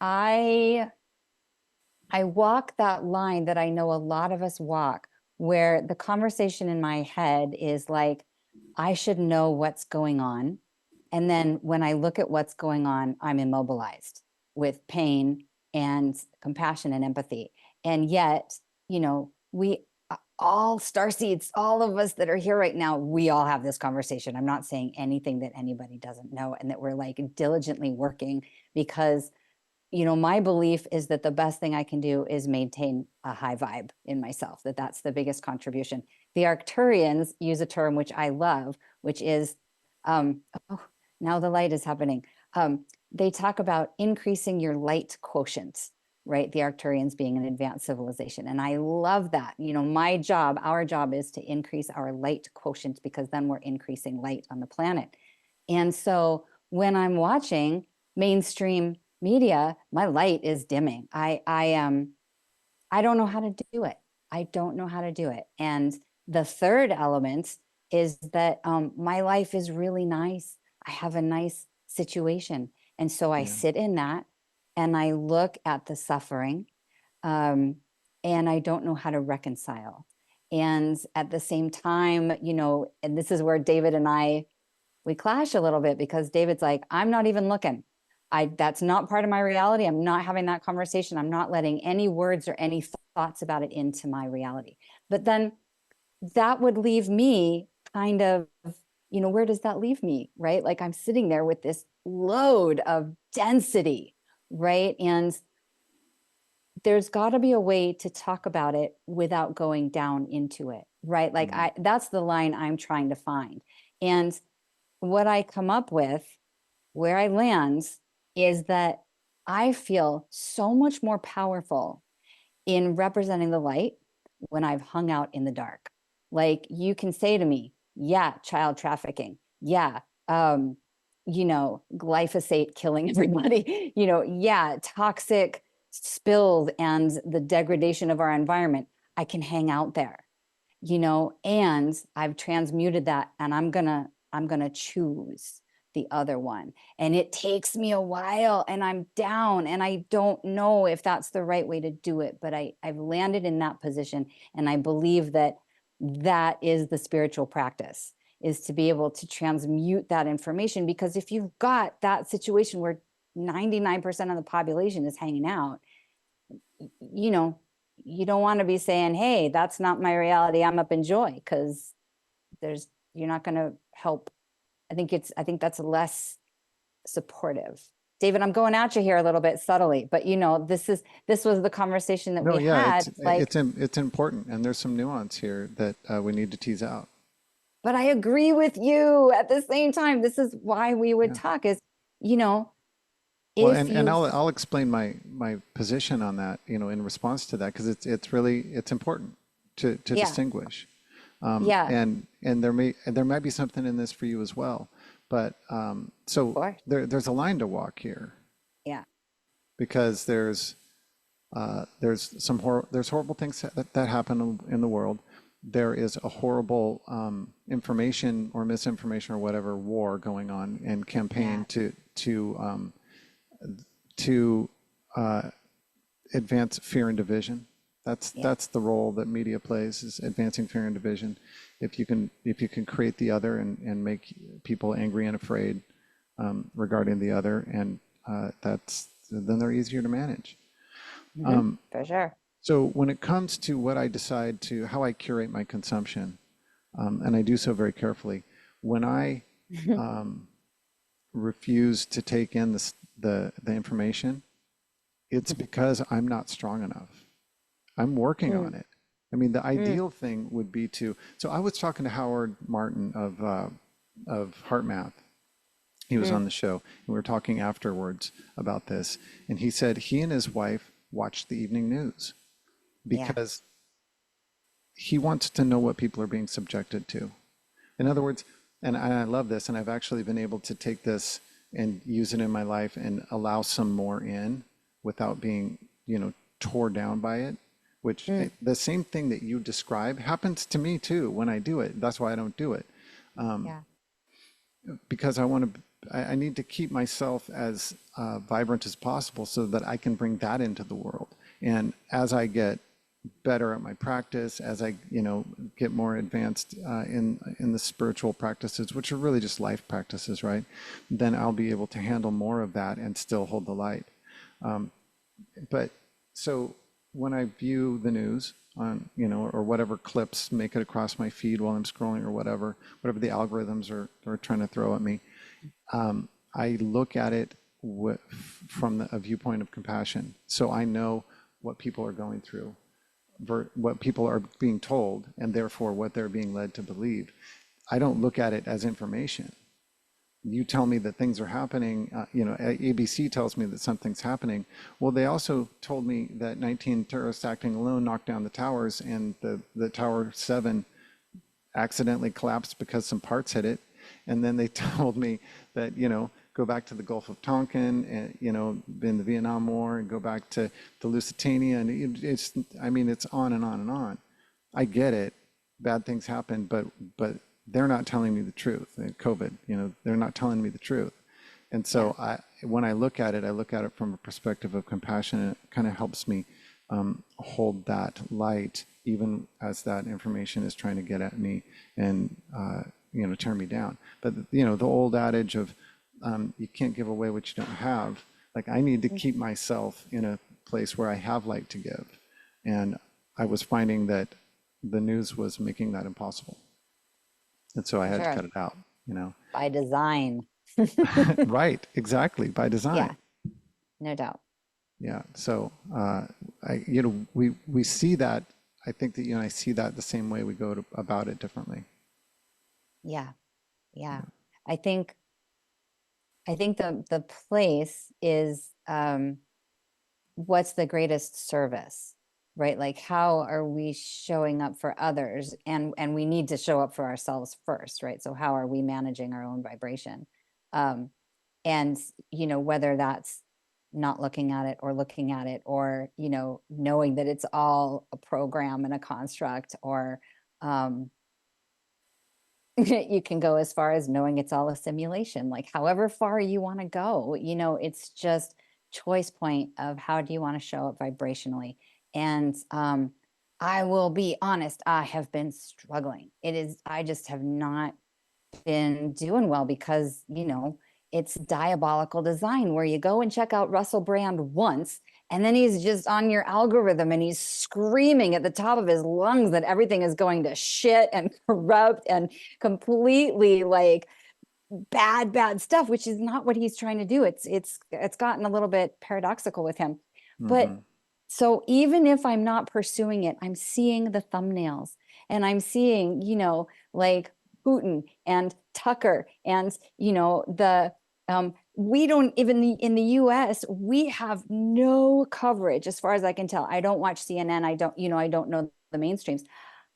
I walk that line that I know a lot of us walk, where the conversation in my head is like, I should know what's going on. And then when I look at what's going on, I'm immobilized with pain and compassion and empathy. And yet, we all starseeds, all of us that are here right now, we all have this conversation. I'm not saying anything that anybody doesn't know, and that we're like diligently working, because my belief is that the best thing I can do is maintain a high vibe in myself, that's the biggest contribution. The Arcturians use a term which I love, which is, oh, now the light is happening. They talk about increasing your light quotient, right? The Arcturians being an advanced civilization. And I love that. My job, our job is to increase our light quotient, because then we're increasing light on the planet. And so when I'm watching mainstream media, my light is dimming. I don't know how to do it. I don't know how to do it. And the third element is that my life is really nice. I have a nice situation. And so I sit in that and I look at the suffering, and I don't know how to reconcile. And at the same time, and this is where David and we clash a little bit, because David's like, I'm not even looking. That's not part of my reality. I'm not having that conversation. I'm not letting any words or any thoughts about it into my reality. But then that would leave me kind of, where does that leave me? Right? Like I'm sitting there with this load of density, right? And there's got to be a way to talk about it without going down into it, right? Like that's the line I'm trying to find. And what I come up with, where I land, is that I feel so much more powerful in representing the light when I've hung out in the dark. Like you can say to me, yeah, child trafficking. Yeah. Glyphosate killing everybody, yeah, toxic spills and the degradation of our environment. I can hang out there, and I've transmuted that, and I'm gonna choose the other one. And it takes me a while, and I'm down, and I don't know if that's the right way to do it, but I've landed in that position. And I believe that that is the spiritual practice, is to be able to transmute that information. Because if you've got that situation where 99% of the population is hanging out, you don't want to be saying, hey, that's not my reality, I'm up in joy, because you're not going to help. I think that's less supportive. David, I'm going at you here a little bit subtly, but this was the conversation that No, we yeah, had. Like, it's important, and there's some nuance here that we need to tease out. but I agree with you at the same time. This is why we would Yeah. talk, is, you know, Well, if and you, I'll explain my position on that, in response to that, because it's important to yeah, distinguish. yeah, And there might be something in this for you as well. But of so course. there's a line to walk here, Yeah, because there's horrible things that happen in the world. There is a horrible information or misinformation or whatever war going on, and yeah, campaign to advance fear and division. yeah. That's the role that media plays, is advancing fear and division. If you can create the other, and make people angry and afraid regarding the other, and then they're easier to manage. For sure. So when it comes to what I decide to how I curate my consumption, and I do so very carefully, when I refuse to take in the information, it's because I'm not strong enough. I'm working on Mm, it. I mean, the mm, ideal thing would be to. So I was talking to Howard Martin of Heart Math. He was mm, on the show, and we were talking afterwards about this. And he said he and his wife watched the evening news yeah, because he wants to know what people are being subjected to. In other words, and I love this, and I've actually been able to take this and use it in my life and allow some more in without being, tore down by it, which mm, the same thing that you describe happens to me too when I do it. That's why I don't do it, yeah, because I want to I need to keep myself as vibrant as possible so that I can bring that into the world. And as I get better at my practice, as I, get more advanced in the spiritual practices, which are really just life practices, right? Then I'll be able to handle more of that and still hold the light. But so when I view the news on, or whatever clips make it across my feed while I'm scrolling or whatever the algorithms are trying to throw at me, I look at it from a viewpoint of compassion. So I know what people are going through, what people are being told, and therefore what they're being led to believe. I don't look at it as information. You tell me that things are happening, ABC tells me that something's happening. Well, they also told me that 19 terrorists acting alone knocked down the towers, and the Tower 7 accidentally collapsed because some parts hit it. And then they told me that, go back to the Gulf of Tonkin and, in the Vietnam War, and go back to the Lusitania. And it's on and on and on. I get it. Bad things happen, but they're not telling me the truth. COVID, they're not telling me the truth. And so when I look at it from a perspective of compassion, and it kind of helps me hold that light, even as that information is trying to get at me and, tear me down. But, the old adage of you can't give away what you don't have. Like, I need to keep myself in a place where I have light to give. And I was finding that the news was making that impossible. And so I had to cut it out, By design. Right, exactly, by design. Yeah, no doubt. Yeah. So, we see that. I think that, I see that the same way. We go about it differently. Yeah. Yeah. I think the place is what's the greatest service, right? Like, how are we showing up for others? And we need to show up for ourselves first, right? So how are we managing our own vibration? And whether that's not looking at it or looking at it, or knowing that it's all a program and a construct, or you can go as far as knowing it's all a simulation. Like, however far you want to go, it's just choice point of how do you want to show up vibrationally. And I will be honest, I have been struggling. I just have not been doing well, because it's diabolical design, where you go and check out Russell Brand once, and then he's just on your algorithm, and he's screaming at the top of his lungs that everything is going to shit and corrupt and completely like bad stuff, which is not what he's trying to do. It's gotten a little bit paradoxical with him. But Hmm. so even if I'm not pursuing it, I'm seeing the thumbnails, and I'm seeing, like Putin and Tucker, and the we don't even, in the US, we have no coverage as far as I can tell. I don't watch CNN. I don't know the mainstreams.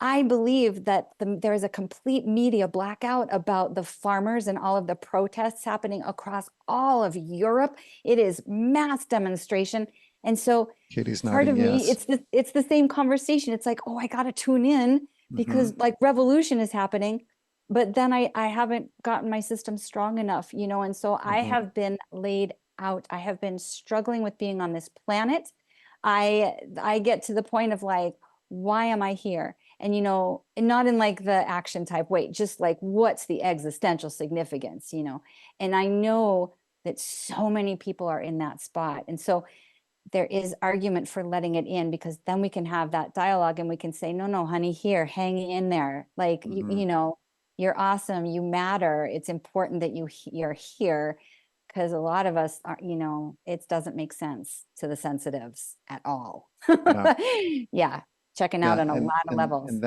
I believe that there is a complete media blackout about the farmers and all of the protests happening across all of Europe. It is mass demonstration. And so Katie's part nodding of me, yes. it's the same conversation. It's like, oh, I got to tune in, Hmm. because like revolution is happening, but then I haven't gotten my system strong enough, and so I Hmm. have been laid out. I have been struggling with being on this planet. I get to the point of like, why am I here? And and not in like the action type way, just like, what's the existential significance? And I know that so many people are in that spot. And so there is argument for letting it in, because then we can have that dialogue, and we can say, no, no, honey, here, hang in there. Like, Hmm. you're awesome. You matter. It's important that you're here, because a lot of us are, it doesn't make sense to the sensitives at all. Yeah. Yeah. Checking out Yeah. on a And, lot of and, levels. and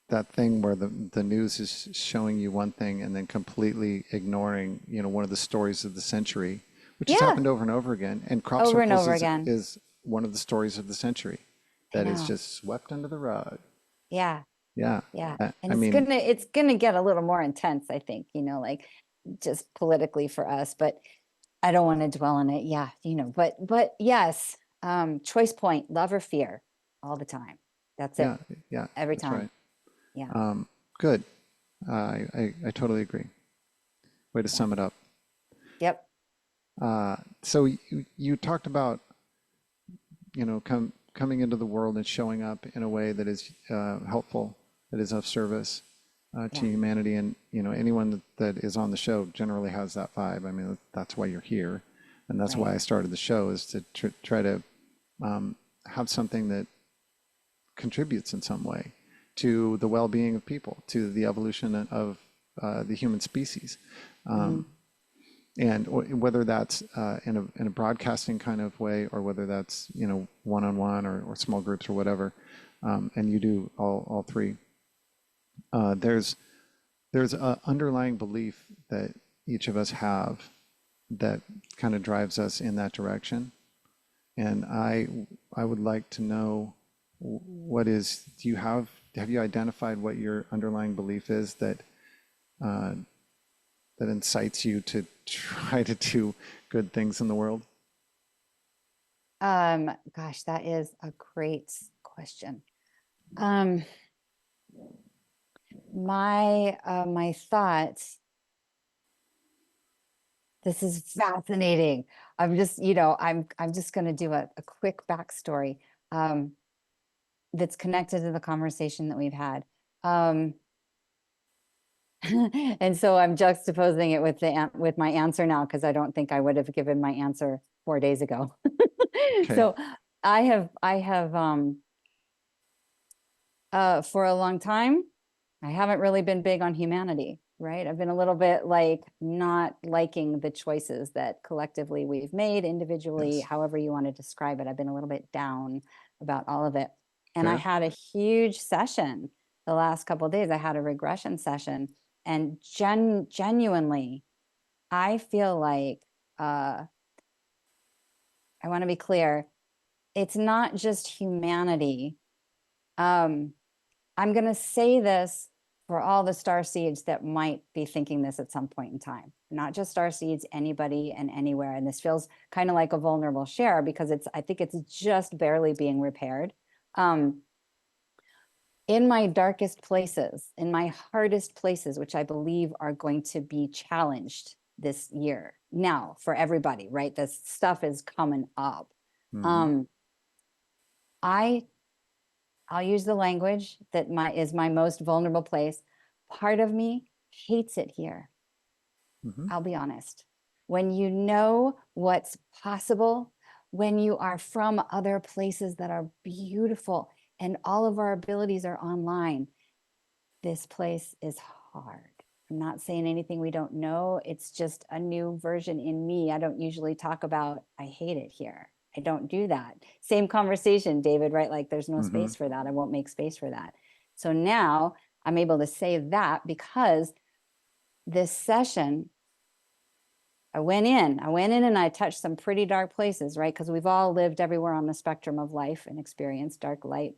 that thing where the news is showing you one thing and then completely ignoring, one of the stories of the century, which has Yeah. happened over and over again. And crop Over and circles over is again. is one of the stories of the century I that is know. just swept under the rug. Yeah. Yeah. Yeah. And I it's mean, gonna get a little more intense, I think, like just politically for us, but I don't want to dwell on it. Yeah, but yes, choice point, love or fear, all the time. That's it. yeah, yeah, Every that's time. right. Yeah. Good. I totally agree. way to sum it up. Yep. So you talked about, coming into the world and showing up in a way that is helpful, that is of service to Yeah. humanity. And, anyone that is on the show generally has that vibe. I mean, that's why you're here. And that's why Right. I started the show, is to try to have something that contributes in some way to the well-being of people, to the evolution of the human species. Mhm. And whether that's in a broadcasting kind of way, or whether that's one-on-one or small groups or whatever, and you do all three. There's an underlying belief that each of us have that kind of drives us in that direction, and I would like to know have you identified what your underlying belief is that uh, that incites you to try to do good things in the world? Gosh, that is a great question. Um, my thoughts, this is fascinating. I'm just, I'm just going to do a quick backstory um, that's connected to the conversation that we've had. And so I'm juxtaposing it with my answer now, because I don't think I would have given my answer 4 days ago. Okay. So I have for a long time, I haven't really been big on humanity, right? I've been a little bit like not liking the choices that collectively we've made, individually, Yes. however you want to describe it. I've been a little bit down about all of it. And I Fair. had a huge session the last couple of days. I had a regression session, and genuinely, I feel like I want to be clear, it's not just humanity. Um, I'm going to say this for all the star seeds that might be thinking this at some point in time, not just star seeds, anybody and anywhere. And this feels kind of like a vulnerable share, because I think it's just barely being repaired. In my darkest places, in my hardest places, which I believe are going to be challenged this year now for everybody, right? This stuff is coming up. Mm-hmm. Um, I I'll use the language that is my most vulnerable place. Part of me hates it here. Mm-hmm. I'll be honest. When you know what's possible, when you are from other places that are beautiful and all of our abilities are online, this place is hard. I'm not saying anything we don't know. It's just a new version in me. I don't usually talk about, I hate it here. I don't do that. Same conversation, David, right? Like there's no Mm-hmm. space for that. I won't make space for that. So now I'm able to say that because this session, I went in and I touched some pretty dark places, right? Because we've all lived everywhere on the spectrum of life and experienced dark, light.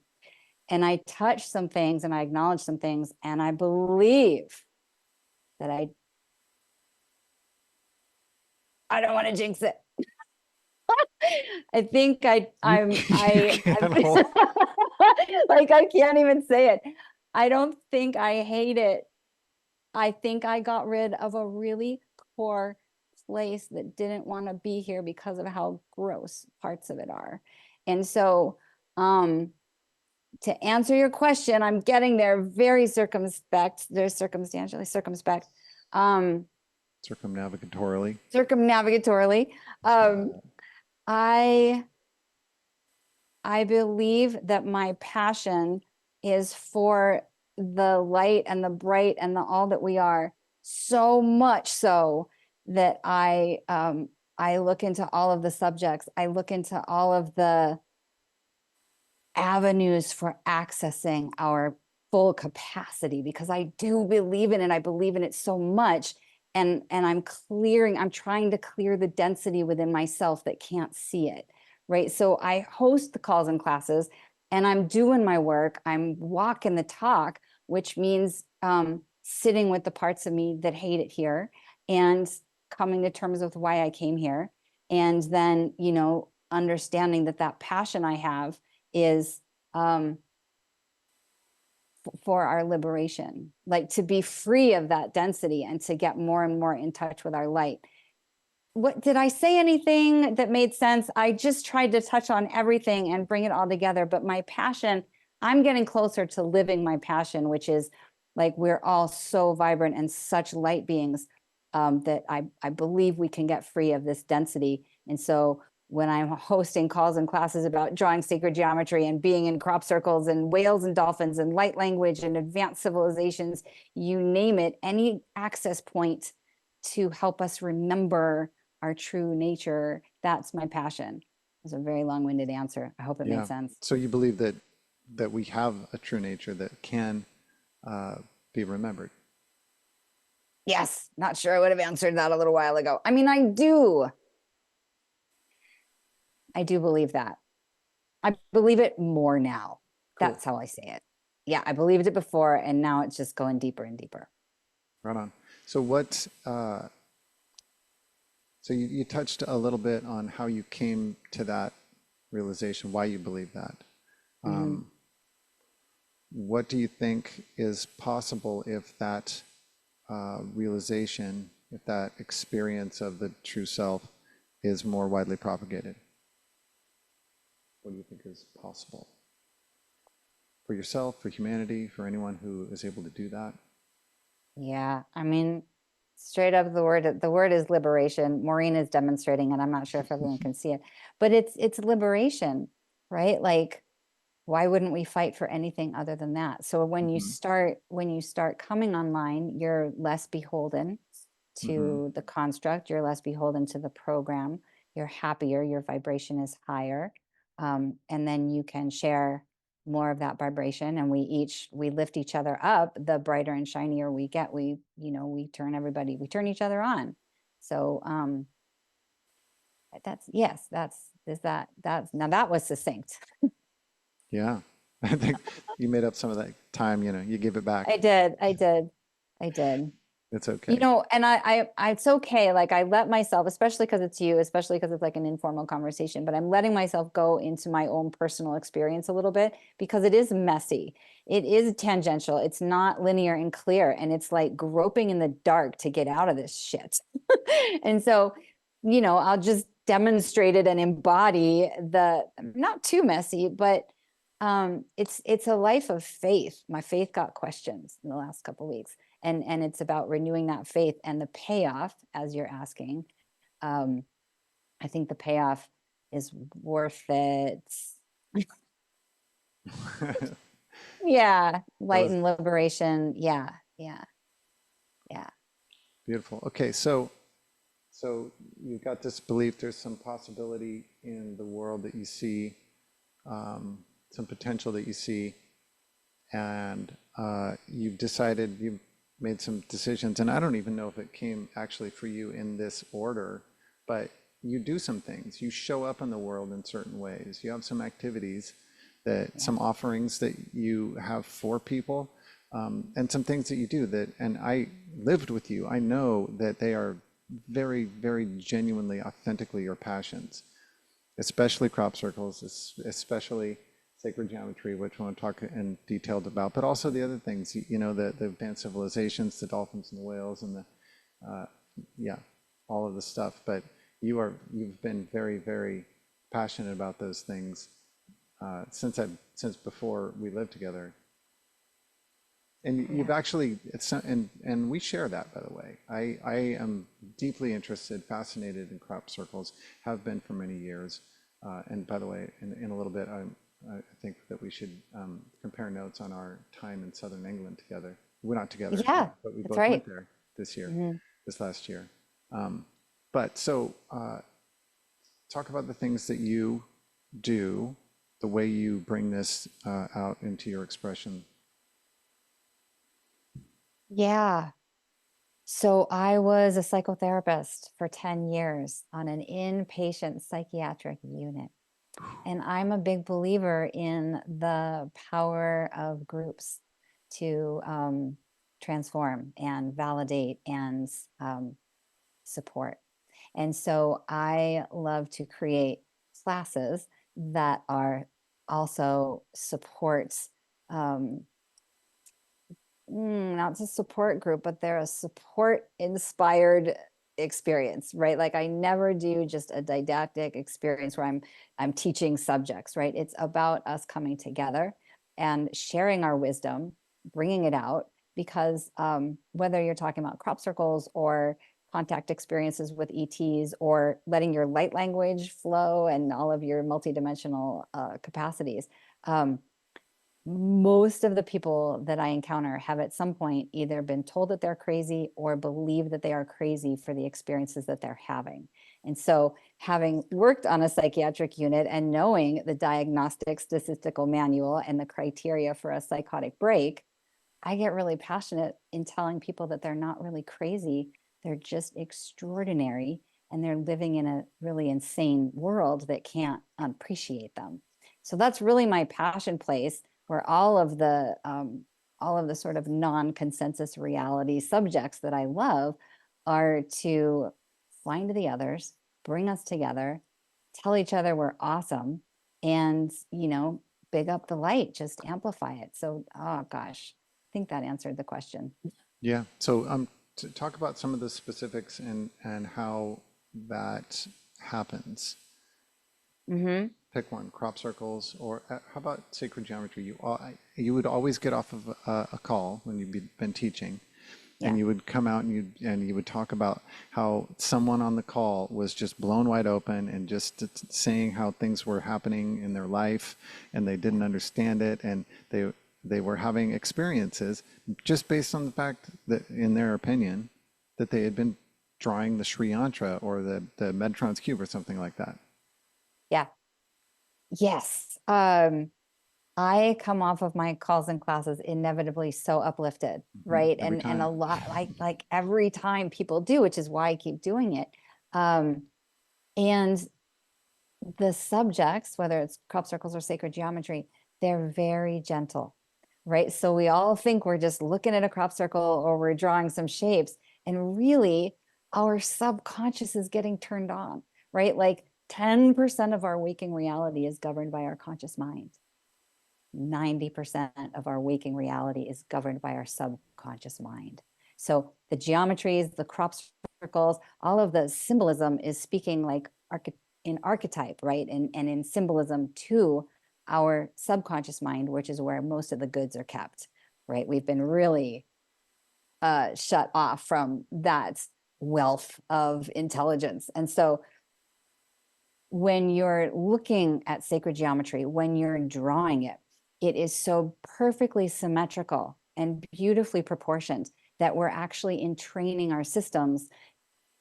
And I touched some things and I acknowledged some things. And I believe that I don't want to jinx it. I think You you I'm can't hold. like, I can't even say it. I don't think I hate it. I think I got rid of a really core place that didn't want to be here because of how gross parts of it are. And so, to answer your question, I'm getting there very circumspect. There's circumstantially circumspect. Um, Circumnavigatorily. Circumnavigatorily. I I believe that my passion is for the light and the bright and the all that we are, so much so that I look into all of the subjects. I look into all of the avenues for accessing our full capacity, because I do believe in it. I believe in it so much. And I'm trying to clear the density within myself that can't see it. Right. So I host the calls and classes and I'm doing my work. I'm walking the talk, which means sitting with the parts of me that hate it here and coming to terms with why I came here. And then, understanding that passion I have is for our liberation, like to be free of that density and to get more and more in touch with our light. What did I say anything that made sense? I just tried to touch on everything and bring it all together. But my passion, I'm getting closer to living my passion, which is like we're all so vibrant and such light beings, that I believe we can get free of this density. And so when I'm hosting calls and classes about drawing sacred geometry and being in crop circles and whales and dolphins and light language and advanced civilizations, you name it, any access point to help us remember our true nature, that's my passion. It's a very long-winded answer. I hope it made Yeah. sense. So you believe that we have a true nature that can be remembered. Yes, not sure I would have answered that a little while ago. I mean, I do believe that. I believe it more now. Cool. That's how I say it. Yeah, I believed it before, and now it's just going deeper and deeper. Right on. So what, so you touched a little bit on how you came to that realization, why you believe that. Mhm. What do you think is possible if that realization, if that experience of the true self is more widely propagated? What do you think is possible for yourself, for humanity, for anyone who is able to do that? Yeah, I mean, straight up the word is liberation. Maureen is demonstrating it. I'm not sure if everyone can see it, but it's liberation, right? Like, why wouldn't we fight for anything other than that? So Hmm. when you start coming online, you're less beholden Hmm. to the construct, you're less beholden to the program, you're happier, your vibration is higher. And then you can share more of that vibration, and we lift each other up. The brighter and shinier we get, we turn each other on. So that's yes, that's now that was succinct. Yeah. I think you made up some of that time, you give it back. I did. It's okay. And it's okay. Like I let myself, especially because it's you, especially because it's like an informal conversation, but I'm letting myself go into my own personal experience a little bit because it is messy. It is tangential. It's not linear and clear. And it's like groping in the dark to get out of this shit. And so, I'll just demonstrate it and embody the not too messy, but it's a life of faith. My faith got questions in the last couple of weeks, and it's about renewing that faith, and the payoff, as you're asking, um I think the payoff is worth it. Yeah, That light was and liberation. Yeah, yeah, yeah. beautiful. Okay, so you've got this belief there's some possibility in the world that you see, some potential that you see, and you've made some decisions, and I don't even know if it came actually for you in this order, but you do some things. You show up in the world in certain ways. You have some activities Yeah. some offerings that you have for people, and some things that you do and I lived with you. I know that they are very, very genuinely, authentically your passions, especially crop circles, especially sacred geometry, which I want to talk in detail about, but also the other things, the advanced civilizations, the dolphins and the whales and yeah, all of the stuff. But you've been very, very passionate about those things since before we lived together. And you've Yeah. actually, and we share that, by the way. I am deeply interested, fascinated in crop circles, have been for many years. And by the way, in a little bit, I think that we should compare notes on our time in Southern England together. We're not together, Yeah, but we that's both right. went there Hmm. this last year. But so talk about the things that you do, the way you bring this out into your expression. Yeah. So I was a psychotherapist for 10 years on an inpatient psychiatric unit. And I'm a big believer in the power of groups to transform and validate and support. And so I love to create classes that are also supports, um, not a support group, but they're a support inspired experience, right? Like I never do just a didactic experience where I'm teaching subjects, right? It's about us coming together and sharing our wisdom, bringing it out, because whether you're talking about crop circles or contact experiences with ETs or letting your light language flow and all of your multidimensional capacities, most of the people that I encounter have at some point either been told that they're crazy or believe that they are crazy for the experiences that they're having. And so, having worked on a psychiatric unit and knowing the diagnostic statistical manual and the criteria for a psychotic break, I get really passionate in telling people that they're not really crazy. They're just extraordinary and they're living in a really insane world that can't appreciate them. So that's really my passion place, where all of the sort of non-consensus reality subjects that I love are to find the others, bring us together, tell each other we're awesome, and big up the light, just amplify it. So, oh gosh, think that answered the question. Yeah. So to talk about some of the specifics and how that happens. Hmm. Pick one, crop circles, or how about sacred geometry? You would always get off of a call when you've been teaching, and Yeah. you would come out and you would talk about how someone on the call was just blown wide open and just saying how things were happening in their life, and they didn't understand it, and they were having experiences just based on the fact that, in their opinion, that they had been drawing the Sri Yantra or the Metatron's cube or something like that. Yeah. Yes. I come off of my calls and classes inevitably so uplifted, right? Every And a time. lot, like every time people do, which is why I keep doing it. Um, and the subjects, whether it's crop circles or sacred geometry, they're very gentle, right? So we all think we're just looking at a crop circle or we're drawing some shapes, and really our subconscious is getting turned on, right? Like 10% of our waking reality is governed by our conscious mind. 90% of our waking reality is governed by our subconscious mind. So the geometries, the crop circles, all of the symbolism is speaking like in archetype, right? And in symbolism to our subconscious mind, which is where most of the goods are kept, right? We've been really shut off from that wealth of intelligence. And so when you're looking at sacred geometry, when you're drawing it, it is so perfectly symmetrical and beautifully proportioned that we're actually entraining our systems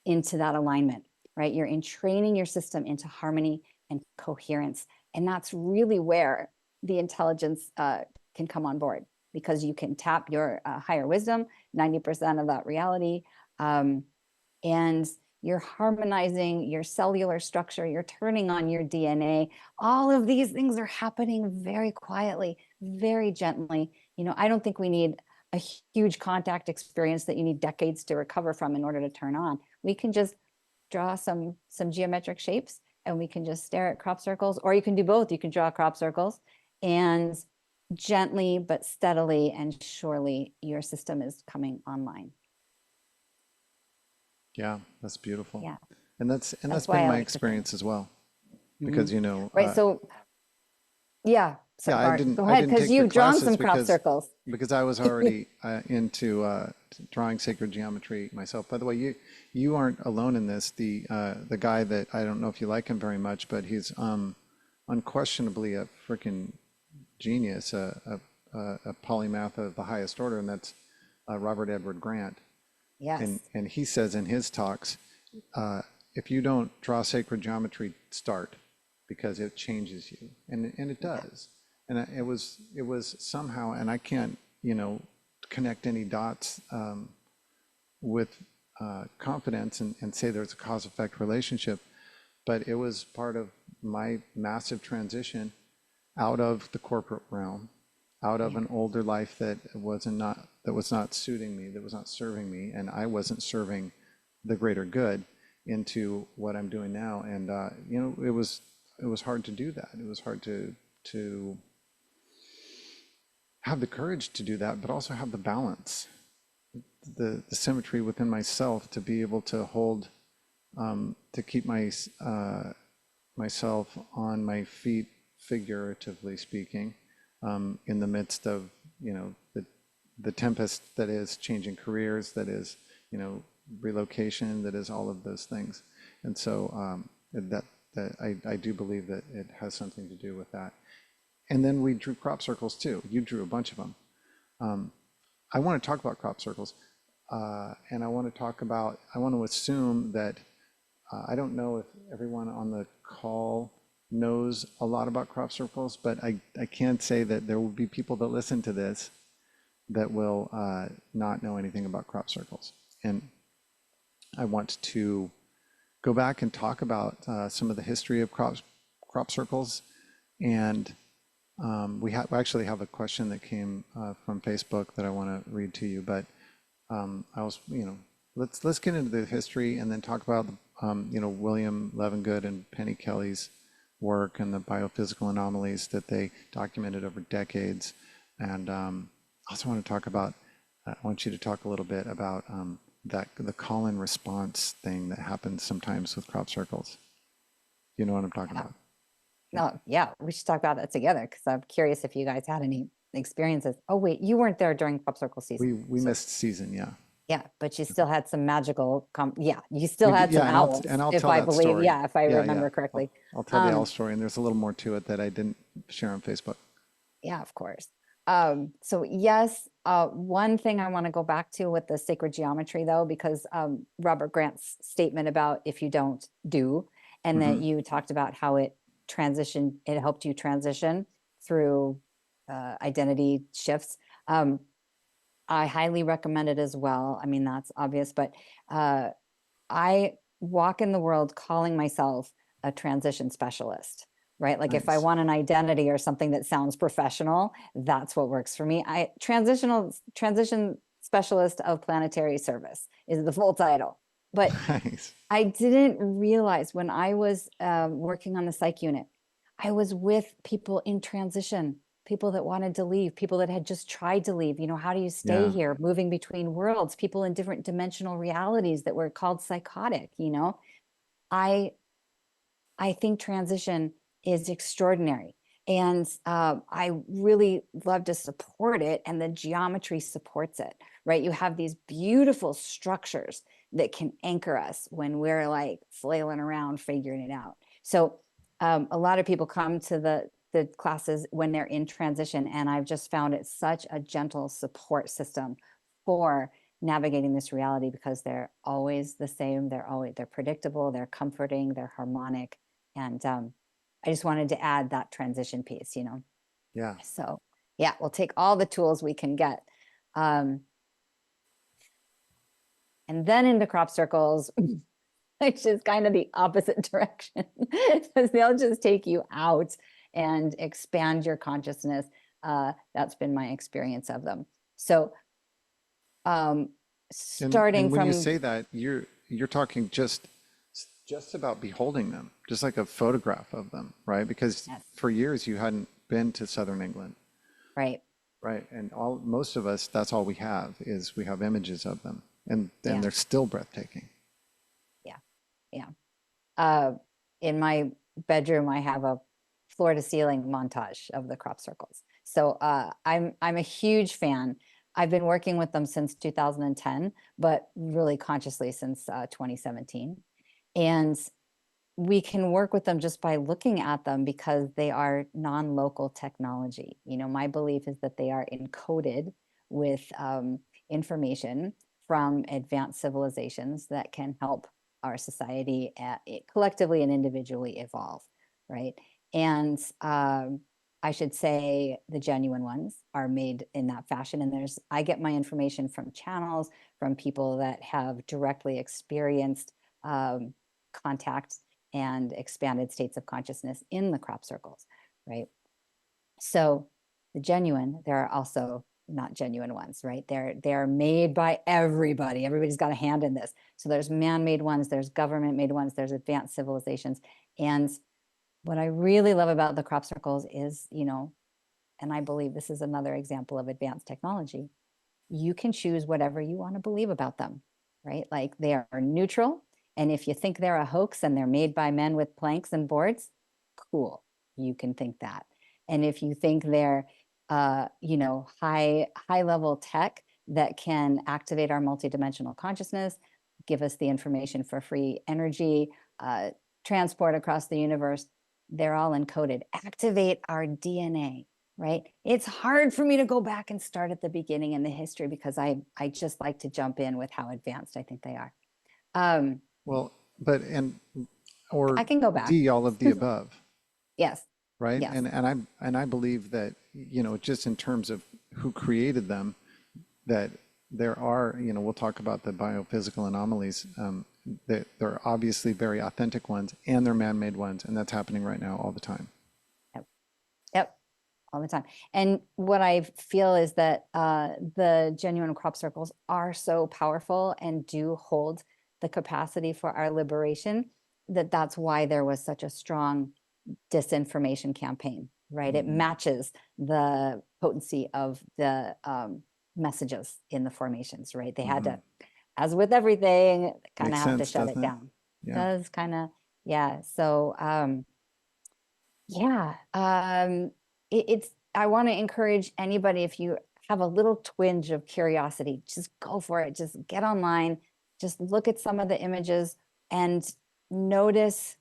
into that alignment, right? You're entraining your system into harmony and coherence. And that's really where the intelligence can come on board, because you can tap your higher wisdom, 90% of that reality. And you're harmonizing your cellular structure, you're turning on your DNA. All of these things are happening very quietly, very gently. I don't think we need a huge contact experience that you need decades to recover from in order to turn on. We can just draw some geometric shapes and we can just stare at crop circles, or you can do both. You can draw crop circles and gently but steadily and surely your system is coming online. Yeah, that's beautiful. Yeah, And that's that's why been I my like to think. experience as well. Mhm. Because Right. So yeah. So yeah, I Bart, didn't go I ahead, didn't because take your you've drawn classes some crop because circles. I was already into drawing sacred geometry myself. By the way, you aren't alone in this. The guy that, I don't know if you like him very much, but he's unquestionably a freaking genius, a polymath of the highest order, and that's Robert Edward Grant. And Yes. he says in his talks, uh, if you don't draw sacred geometry, start, because it changes you, and it Yeah. does. And it was somehow, and I can't connect any dots with confidence and say there's a cause effect relationship, but it was part of my massive transition out of the corporate realm, out of Yeah. an older life that was not suiting me, that was not serving me, and I wasn't serving the greater good, into what I'm doing now. And it was hard to do that. It was hard to have the courage to do that, but also have the balance, the symmetry within myself to be able to hold, to keep myself on my feet, figuratively speaking, in the midst of, the tempest that is changing careers, that is, relocation, that is all of those things. And so I do believe that it has something to do with that. And then we drew crop circles too. You drew a bunch of them. I want to talk about crop circles, and I want to assume that I don't know if everyone on the call knows a lot about crop circles, but I can say that there will be people that listen to this that will not know anything about crop circles. And I want to go back and talk about some of the history of crop circles. And we actually have a question that came from Facebook that I want to read to you. But I was, let's get into the history and then talk about William Levengood and Penny Kelly's work and the biophysical anomalies that they documented over decades. And also want to talk about, I want you to talk a little bit about the call and response thing that happens sometimes with crop circles. You know what I'm talking about? No, yeah, we should talk about that together because I'm curious if you guys had any experiences. Oh, wait, you weren't there during crop circle season. We missed season, yeah. Yeah, but you still had some magical, you still had some Yeah, owls, and I'll if tell I that believe, story. yeah, if I Yeah, remember yeah. correctly. I'll tell the owl story, and there's a little more to it that I didn't share on Facebook. Yeah, of course. So yes, one thing I want to go back to with the sacred geometry though, because Robert Grant's statement about if you don't do, and that you talked about how it helped you transition through identity shifts. I highly recommend it as well. I mean, that's obvious, but I walk in the world calling myself a transition specialist, right? Like if I Nice. want an identity or something that sounds professional, that's what works for me. Transition specialist of planetary service is the full title. But Nice. I didn't realize when I was working on the psych unit, I was with people in transition, people that wanted to leave, people that had just tried to leave. How do you stay Yeah. here, moving between worlds, people in different dimensional realities that were called psychotic. I I think transition is extraordinary. And I really love to support it. And the geometry supports it, right? You have these beautiful structures that can anchor us when we're like flailing around figuring it out. So a lot of people come to the classes when they're in transition. And I've just found it such a gentle support system for navigating this reality because they're always the same. They're predictable, they're comforting, they're harmonic. And I just wanted to add that transition piece. Yeah. So yeah, we'll take all the tools we can get. And then into crop circles, which is kind of the opposite direction, because they'll just take you out and expand your consciousness. That's been my experience of them. So starting And when you from, say that, you're talking just about beholding them, just like a photograph of them, right? Because yes, for years you hadn't been to Southern England, right, right? And most of us, that's all we have images of them, and yeah, they're still breathtaking. yeah, yeah. Uh, in my bedroom, I have a floor to ceiling montage of the crop circles. So I'm a huge fan. I've been working with them since 2010, but really consciously since 2017. And we can work with them just by looking at them because they are non-local technology. My belief is that they are encoded with information from advanced civilizations that can help our society collectively and individually evolve, right? And I should say the genuine ones are made in that fashion. And I get my information from channels, from people that have directly experienced contact and expanded states of consciousness in the crop circles, right? So the genuine, there are also not genuine ones, right? They're made by everybody. Everybody's got a hand in this. So there's man-made ones, there's government-made ones, there's advanced civilizations. And what I really love about the crop circles is, and I believe this is another example of advanced technology, you can choose whatever you want to believe about them, right? Like they are neutral. And if you think they're a hoax and they're made by men with planks and boards, cool, you can think that. And if you think they're, high level tech that can activate our multidimensional consciousness, give us the information for free energy, transport across the universe, they're all encoded. Activate our DNA, right? It's hard for me to go back and start at the beginning in the history because I just like to jump in with how advanced I think they are. Well, but or I can go back. D, all of the above, Yes. right? Yes. And I believe that, just in terms of who created them, that there are, we'll talk about the biophysical anomalies, that they're obviously very authentic ones and they're man-made ones, and that's happening right now all the time. Yep. Yep. All the time. And what I feel is that the genuine crop circles are so powerful and do hold the capacity for our liberation, that's why there was such a strong disinformation campaign, right? It matches the potency of the messages in the formations, right? They had to, as with everything, kind of Makes have to sense, shut it doesn't it? down. Yeah. Does kind of, yeah. So yeah, it's, I want to encourage anybody, if you have a little twinge of curiosity, just go for it. Just get online, just look at some of the images and notice,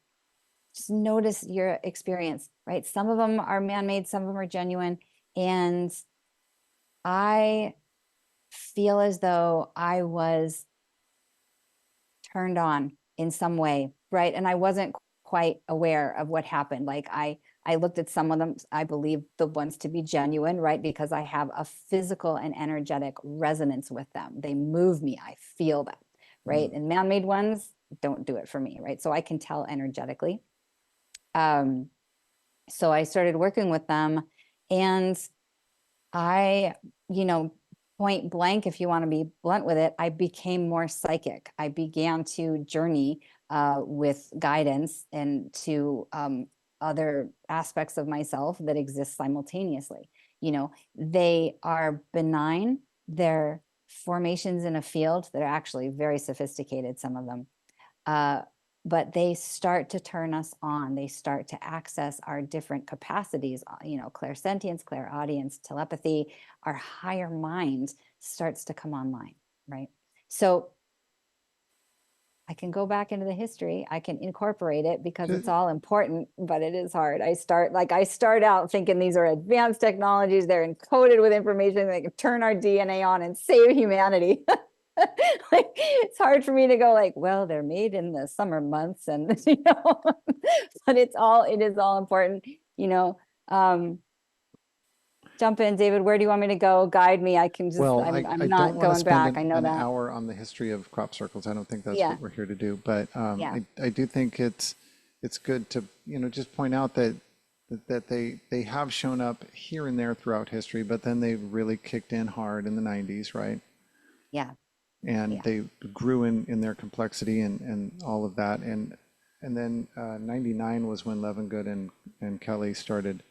just notice your experience, right? Some of them are man-made, some of them are genuine. And I feel as though I was turned on in some way, right? And I wasn't quite aware of what happened. Like I looked at some of them, I believe the ones to be genuine, right? Because I have a physical and energetic resonance with them. They move me, I feel them, right? And man-made ones don't do it for me, right? So I can tell energetically. So I started working with them, and I, point blank, if you want to be blunt with it, I became more psychic. I began to journey with guidance and to other aspects of myself that exist simultaneously. They are benign. They're formations in a field that are actually very sophisticated, some of them. But they start to turn us on. They start to access our different capacities, clairsentience, clairaudience, telepathy. Our higher mind starts to come online, right? So I can go back into the history. I can incorporate it because it's all important, but it is hard. I start out thinking these are advanced technologies. They're encoded with information that can turn our DNA on and save humanity. Like, it's hard for me to go like, well, they're made in the summer months, and but it is all important. Jump in, David. Where do you want me to go? Guide me. I can just. Well, I'm I don't not want to going spend back. I know an that. hour on the history of crop circles. I don't think that's Yeah. what we're here to do. But Yeah. I do think it's good to just point out that they have shown up here and there throughout history, but then they really kicked in hard in the 90s, right? Yeah. And Yeah. they grew in their complexity and all of that. And then 99 was when Levengood and Kelly started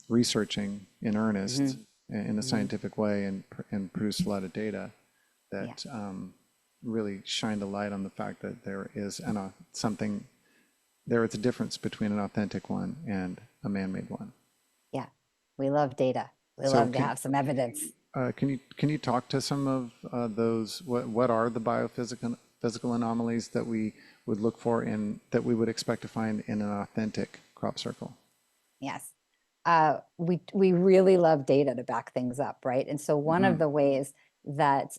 researching in earnest in a scientific way and produced a lot of data that really shined a light on the fact that there is there is a difference between an authentic one and a man-made one. Yeah. We love data. We So love to have some evidence. can you talk to some of those? What are the physical anomalies that we would look for in that we would expect to find in an authentic crop circle? Yes. We really love data to back things up, right? And so one of the ways that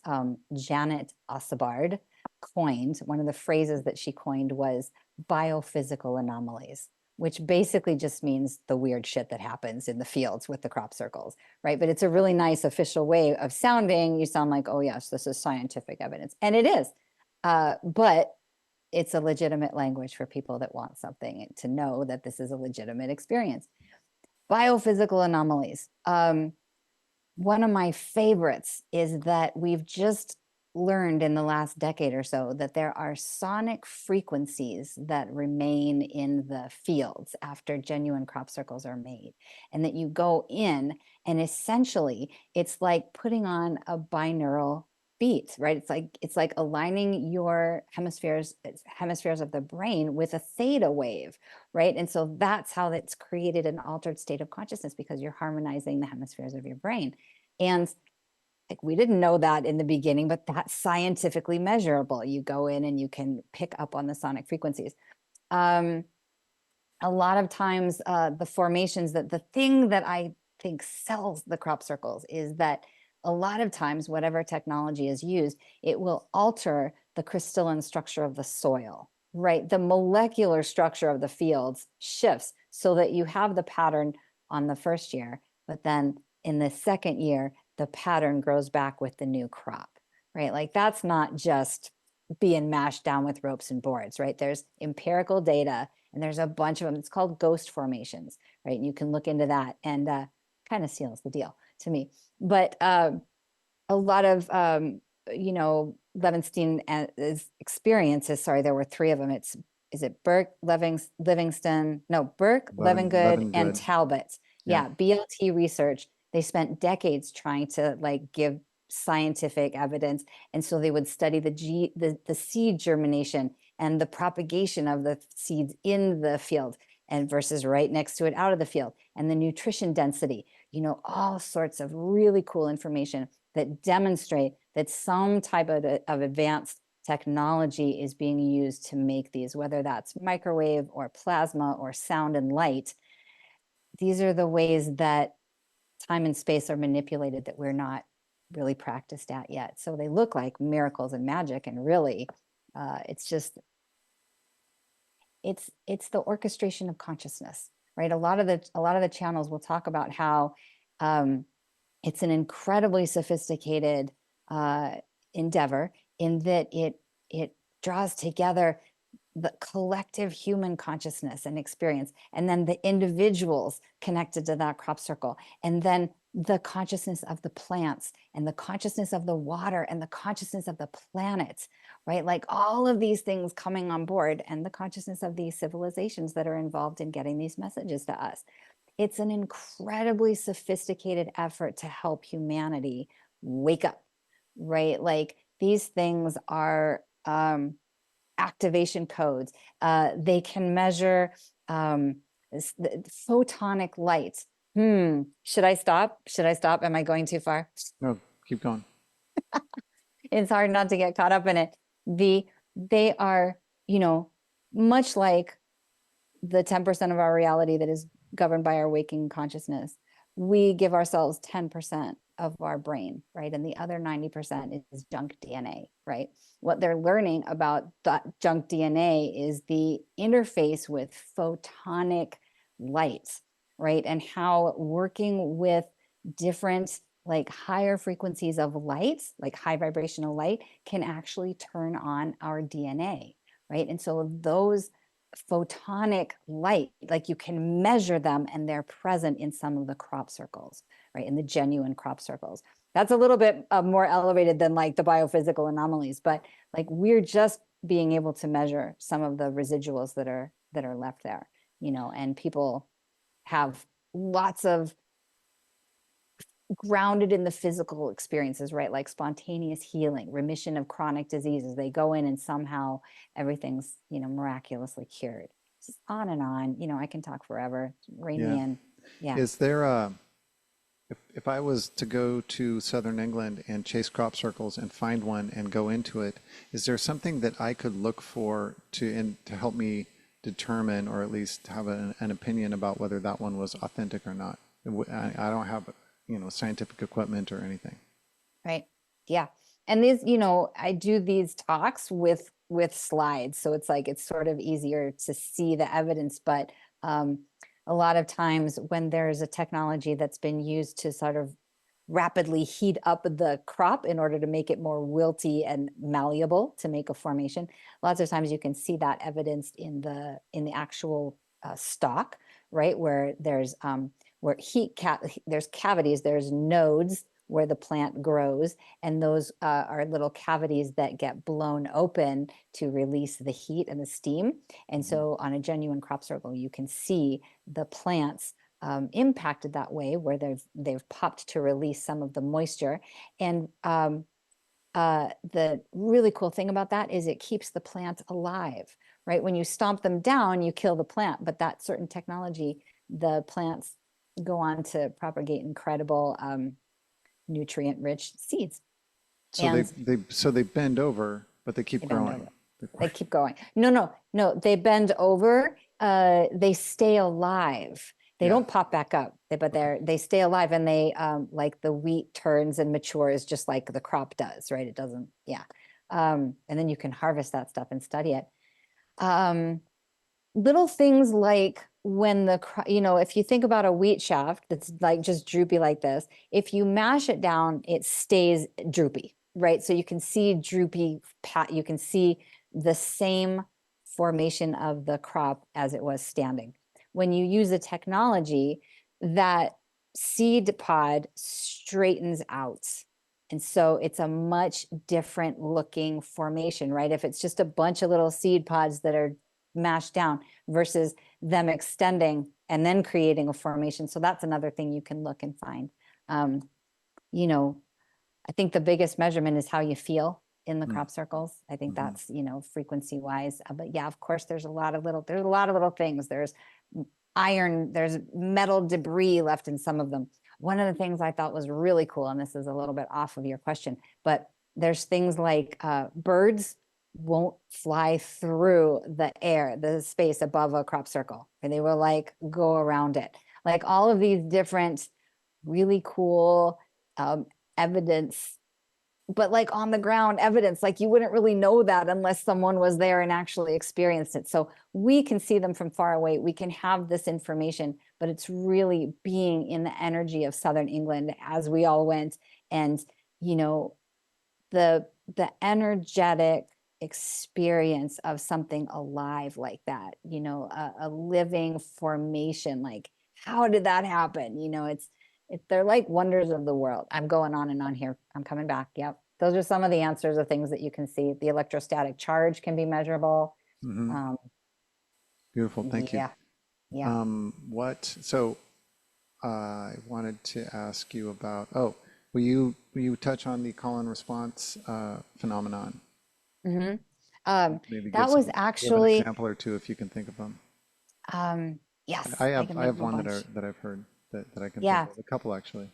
Janet Osabard coined, one of the phrases that she coined was biophysical anomalies, which basically just means the weird shit that happens in the fields with the crop circles, right? But it's a really nice official way of sounding. You sound like, oh yes, this is scientific evidence. And it is. But it's a legitimate language for people that want something to know that this is a legitimate experience. Biophysical anomalies. One of my favorites is that we've just learned in the last decade or so that there are sonic frequencies that remain in the fields after genuine crop circles are made, and that you go in and essentially it's like putting on a binaural beat, right? It's like aligning your hemispheres of the brain with a theta wave, right? And so that's how it's created an altered state of consciousness, because you're harmonizing the hemispheres of your brain. And like, we didn't know that in the beginning, but that's scientifically measurable. You go in and you can pick up on the sonic frequencies. A lot of times, the formations, that the thing that I think sells the crop circles is that a lot of times, whatever technology is used, it will alter the crystalline structure of the soil, right? The molecular structure of the fields shifts so that you have the pattern on the first year, but then in the second year, the pattern grows back with the new crop, right? Like, that's not just being mashed down with ropes and boards, right? There's empirical data, and there's a bunch of them. It's called ghost formations, right? And you can look into that, and kind of seals the deal to me. But a lot of Levinstein experiences. Sorry, there were three of them. Is it Burke, Livingston? No, Burke, Levengood, and Good. Talbot. Yeah. Yeah, BLT research. They spent decades trying to like give scientific evidence, and so they would study the seed germination and the propagation of the seeds in the field and versus right next to it out of the field, and the nutrition density, all sorts of really cool information that demonstrate that some type of advanced technology is being used to make these, whether that's microwave or plasma or sound and light. These are the ways that time and space are manipulated that we're not really practiced at yet. So they look like miracles and magic, and really, it's just it's the orchestration of consciousness, right? A lot of the channels will talk about how it's an incredibly sophisticated endeavor, in that it draws together the collective human consciousness and experience, and then the individuals connected to that crop circle, and then the consciousness of the plants, and the consciousness of the water, and the consciousness of the planet, right? Like, all of these things coming on board, and the consciousness of these civilizations that are involved in getting these messages to us. It's an incredibly sophisticated effort to help humanity wake up, right? Like, these things are activation codes. They can measure the photonic light. Should I stop? Should I stop? Am I going too far? No, keep going. It's hard not to get caught up in it. They are, much like the 10% of our reality that is governed by our waking consciousness. We give ourselves 10% of our brain, right? And the other 90% is junk DNA, right? What they're learning about that junk DNA is the interface with photonic light, right? And how working with different, like, higher frequencies of light, like high vibrational light, can actually turn on our DNA, right? And so those photonic light, like, you can measure them, and they're present in some of the crop circles, right? In the genuine crop circles. That's a little bit more elevated than like the biophysical anomalies, but like, we're just being able to measure some of the residuals that are left there, and people have lots of grounded in the physical experiences, right? Like spontaneous healing, remission of chronic diseases. They go in and somehow everything's, miraculously cured. Just on and on. I can talk forever. Rein me Yeah. in. Yeah. Is there a, if I was to go to Southern England and chase crop circles and find one and go into it, is there something that I could look for to help me determine, or at least have an opinion about whether that one was authentic or not? I don't have, scientific equipment or anything. Right. Yeah. And these, I do these talks with slides. So it's like, it's sort of easier to see the evidence. But a lot of times when there's a technology that's been used to sort of rapidly heat up the crop in order to make it more wilty and malleable to make a formation, lots of times you can see that evidenced in the actual stalk, right? Where there's there's cavities, there's nodes where the plant grows, and those are little cavities that get blown open to release the heat and the steam. And so on a genuine crop circle, you can see the plants impacted that way, where they've popped to release some of the moisture. And the really cool thing about that is it keeps the plant alive, right? When you stomp them down, you kill the plant, but that certain technology, the plants go on to propagate incredible nutrient-rich seeds. So And they bend over, but they keep they bend growing. over. They keep going. No. They bend over. They stay alive. They Yeah. don't pop back up, but they stay alive, and they like the wheat turns and matures just like the crop does, right? It doesn't, yeah. And then you can harvest that stuff and study it. Little things like when if you think about a wheat shaft that's like just droopy like this, if you mash it down, it stays droopy, right? So you can see droopy, you can see the same formation of the crop as it was standing. When you use a technology, that seed pod straightens out. And so it's a much different looking formation, right? If it's just a bunch of little seed pods that are mashed down versus them extending and then creating a formation. So that's another thing you can look and find. I think the biggest measurement is how you feel in the crop circles. I think that's, frequency wise. But yeah, of course, there's a lot of little things. There's iron, there's metal debris left in some of them. One of the things I thought was really cool, and this is a little bit off of your question, but there's things like birds won't fly through the space above a crop circle, and they will like go around it. Like all of these different really cool evidence, but like on the ground evidence, like you wouldn't really know that unless someone was there and actually experienced it. So we can see them from far away. We can have this information, but it's really being in the energy of Southern England as we all went. And, the energetic experience of something alive like that, a living formation, like how did that happen? They're like wonders of the world. I'm going on and on here. I'm coming back. Yep. Those are some of the answers of things that you can see. The electrostatic charge can be measurable. Beautiful. Thank you. Yeah. Yeah. So I wanted to ask you about, will you touch on the call and response phenomenon? Maybe Maybe that was give an actually, example or two if you can think of them. yes, I can have think of a one bunch. that I've heard that I can Yeah. think of. A couple actually.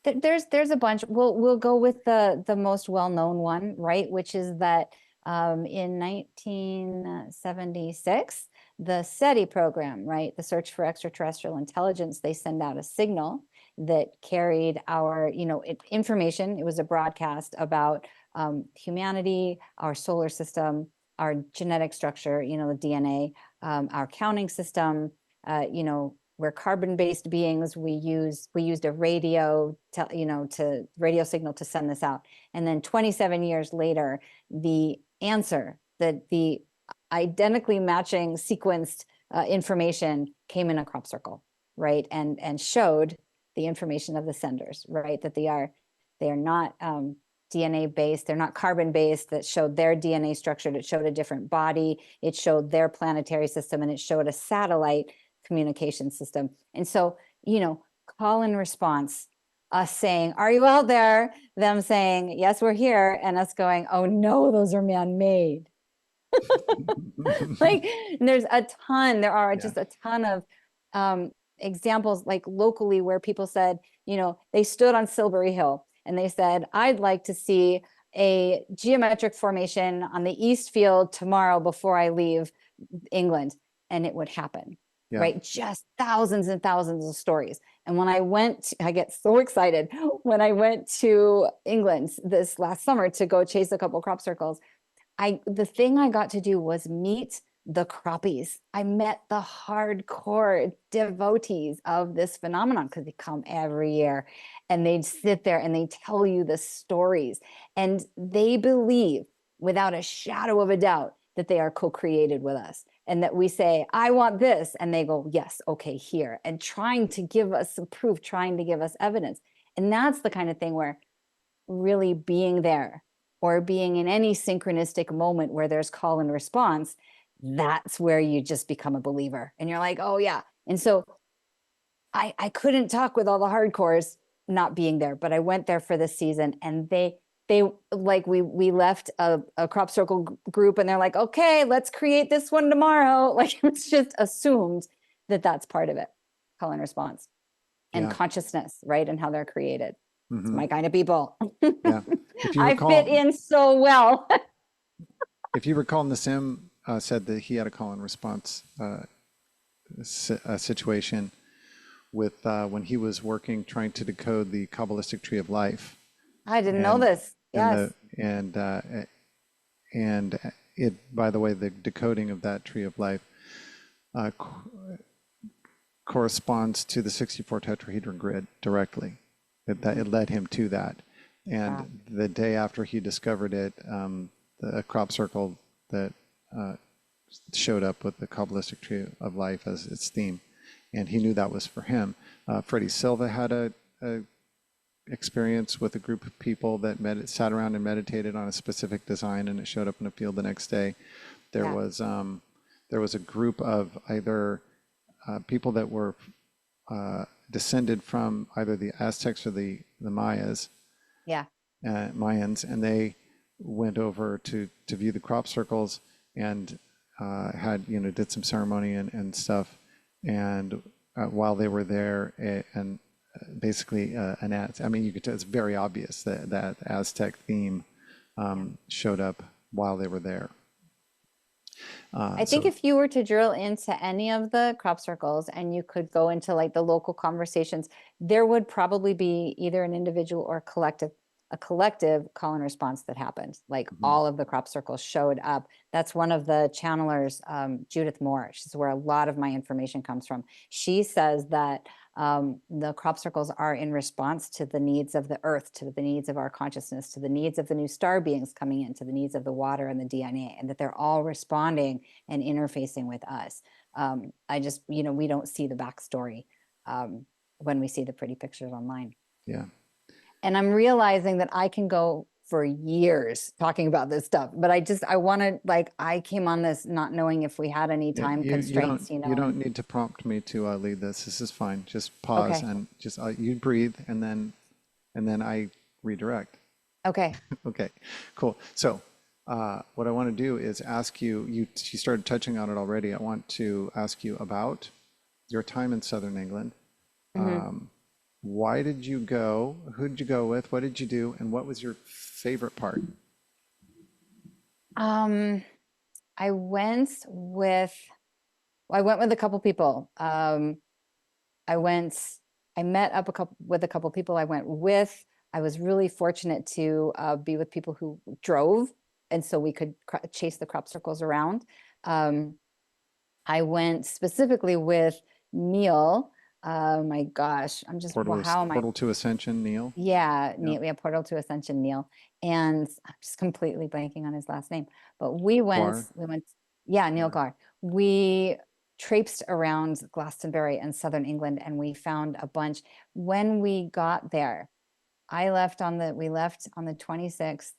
There's a bunch. We'll go with the most well-known one, right? Which is that in 1976, the SETI program, right? The Search for Extraterrestrial Intelligence, they send out a signal that carried our, information. It was a broadcast about humanity, our solar system, our genetic structure, the DNA, our counting system, we're carbon-based beings. We used a radio radio signal to send this out. And then 27 years later, the answer, that the identically matching sequenced information came in a crop circle, right? And showed the information of the senders, right? That they are not DNA based, they're not carbon based, that showed their DNA structure, that showed a different body, it showed their planetary system, and it showed a satellite communication system. And so, call and response, us saying, "Are you out there?" Them saying, "Yes, we're here," and us going, "Oh no, those are man-made." Like, there are just a ton of examples, like locally, where people said, they stood on Silbury Hill and they said, "I'd like to see a geometric formation on the East Field tomorrow before I leave England," and it would happen. Yeah. Right? Just thousands and thousands of stories. And when I get so excited when I went to England this last summer to go chase a couple crop circles. The thing I got to do was meet the croppies. I met the hardcore devotees of this phenomenon, because they come every year and they'd sit there and they tell you the stories. And they believe without a shadow of a doubt that they are co-created with us, and that we say, "I want this," and they go, "Yes, okay, here," and trying to give us some proof, trying to give us evidence. And that's the kind of thing where really being there or being in any synchronistic moment where there's call and response, that's where you just become a believer. And you're like, oh yeah. And so I couldn't talk with all the hardcores not being there, but I went there for this season, and they like we left a crop circle group, and they're like, okay, let's create this one tomorrow. Like it was just assumed that that's part of it, call and response and Yeah. consciousness, right? And how they're created. It's Hmm. my kind of people. Yeah. If you I fit recall, in so well. if you recall, Nassim said that he had a call and response situation with when he was working trying to decode the Kabbalistic tree of life, I didn't know and this. and Yes. the and it, by the way, the decoding of that tree of life uh, corresponds to the 64 tetrahedron grid directly. It led him to that. And Wow. the day after he discovered it, the crop circle that showed up with the Kabbalistic tree of life as its theme, and he knew that was for him. Freddie Silva had a experience with a group of people that sat around and meditated on a specific design, and it showed up in a field the next day. There Yeah. was a group of either people that were descended from either the Aztecs or the Mayas, Yeah. Mayans, and they went over to view the crop circles and had did some ceremony and stuff, and while they were there, and basically I mean, you could tell it's very obvious that that Aztec theme showed up while they were there. I think So if you were to drill into any of the crop circles and you could go into like the local conversations, there would probably be either an individual or a collective call and response that happened. Like mhm, all of the crop circles showed up. That's one of the channelers, Judith Moore. She's where a lot of my information comes from. She says that the crop circles are in response to the needs of the earth, to the needs of our consciousness, to the needs of the new star beings coming in, to the needs of the water and the DNA, and that they're all responding and interfacing with us. I just, we don't see the backstory when we see the pretty pictures online. yeah. And I'm realizing that I can go for years talking about this stuff, but I want to, like, I came on this not knowing if we had any Yeah, time constraints, you don't and need to prompt me to lead this. This is fine. Just pause okay, and just you breathe, and then I redirect. okay. Okay, cool. So what I want to do is ask you. You started touching on it already. I want to ask you about your time in Southern England. Mhm. Why did you go? Who did you go with? What did you do? And what was your favorite part? Um, I went with, well, I went with a couple people. I went, I met up with a couple people I went with. I was really fortunate to be with people who drove, and so we could chase the crop circles around. Um, I went specifically with Neil. My gosh, I'm just, well, how am I? Portal to Ascension, Neil. Yeah, Yeah. Neil, yeah, Portal to Ascension, Neil. And I'm just completely blanking on his last name. But Guar. yeah, Neil Guar. Gar. We traipsed around Glastonbury and Southern England, and we found a bunch. When we got there, we left on the 26th.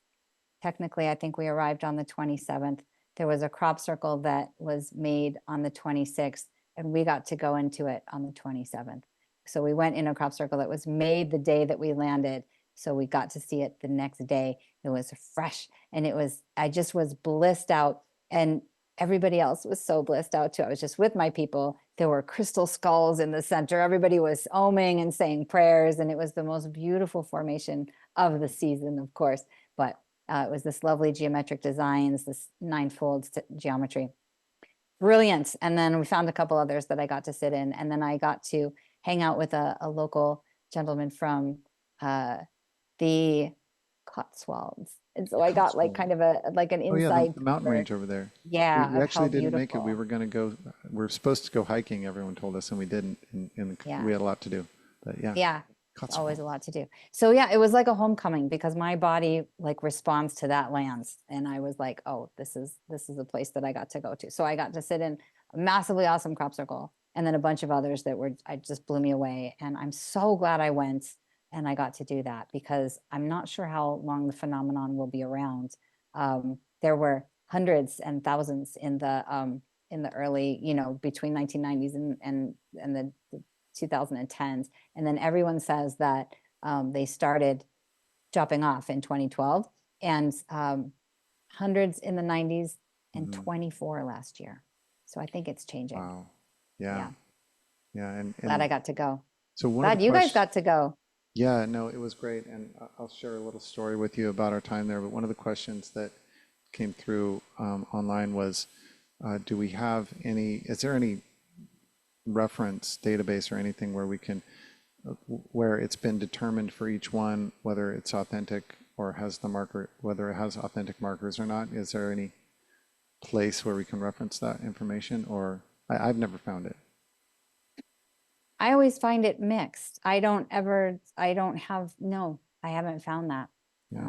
Technically, I think we arrived on the 27th. There was a crop circle that was made on the 26th, and we got to go into it on the 27th. So we went in a crop circle that was made the day that we landed. So we got to see it the next day. It was fresh, and I just was blissed out. And everybody else was so blissed out too. I was just with my people. There were crystal skulls in the center. Everybody was oming and saying prayers, and it was the most beautiful formation of the season, of course. But it was this lovely geometric designs, this ninefold geometry. Brilliant. And then we found a couple others that I got to sit in. And then I got to hang out with a local gentleman from the Cotswolds. And so I got like kind Cotswold. of like an Oh yeah, inside the mountain tour, range over there. yeah, We of how actually didn't make it. We beautiful. were going to go. We were supposed to go hiking. Everyone told us, and we didn't. Yeah. We had a lot to do. But yeah, Yeah, it's always Cotswold. a lot to do. So yeah, it was like a homecoming because my body like responds to that lands. And I was like, oh, this is a place that I got to go to. So I got to sit in a massively awesome crop circle and then a bunch of others that I just blew me away. And I'm so glad I went. and I got to do that because I'm not sure how long the phenomenon will be around. There were hundreds and thousands in the early, between 1990s and the 2010s. And then everyone says that they started dropping off in 2012 and hundreds in the 90s and Hmm. 24 last year. So I think it's changing. Wow. Yeah. Yeah. Yeah. Glad I got to go. So one of the Glad you guys questions, got to go. yeah, no, it was great. And I'll share a little story with you about our time there. But one of the questions that came through online was, do we have any, is there any reference database or anything where we can, where it's been determined for each one, whether it's authentic or has the marker, whether it has authentic markers or not? Is there any place where we can reference that information? Or I've never found it. I always find it mixed. I don't have, no, I haven't found that. Yeah.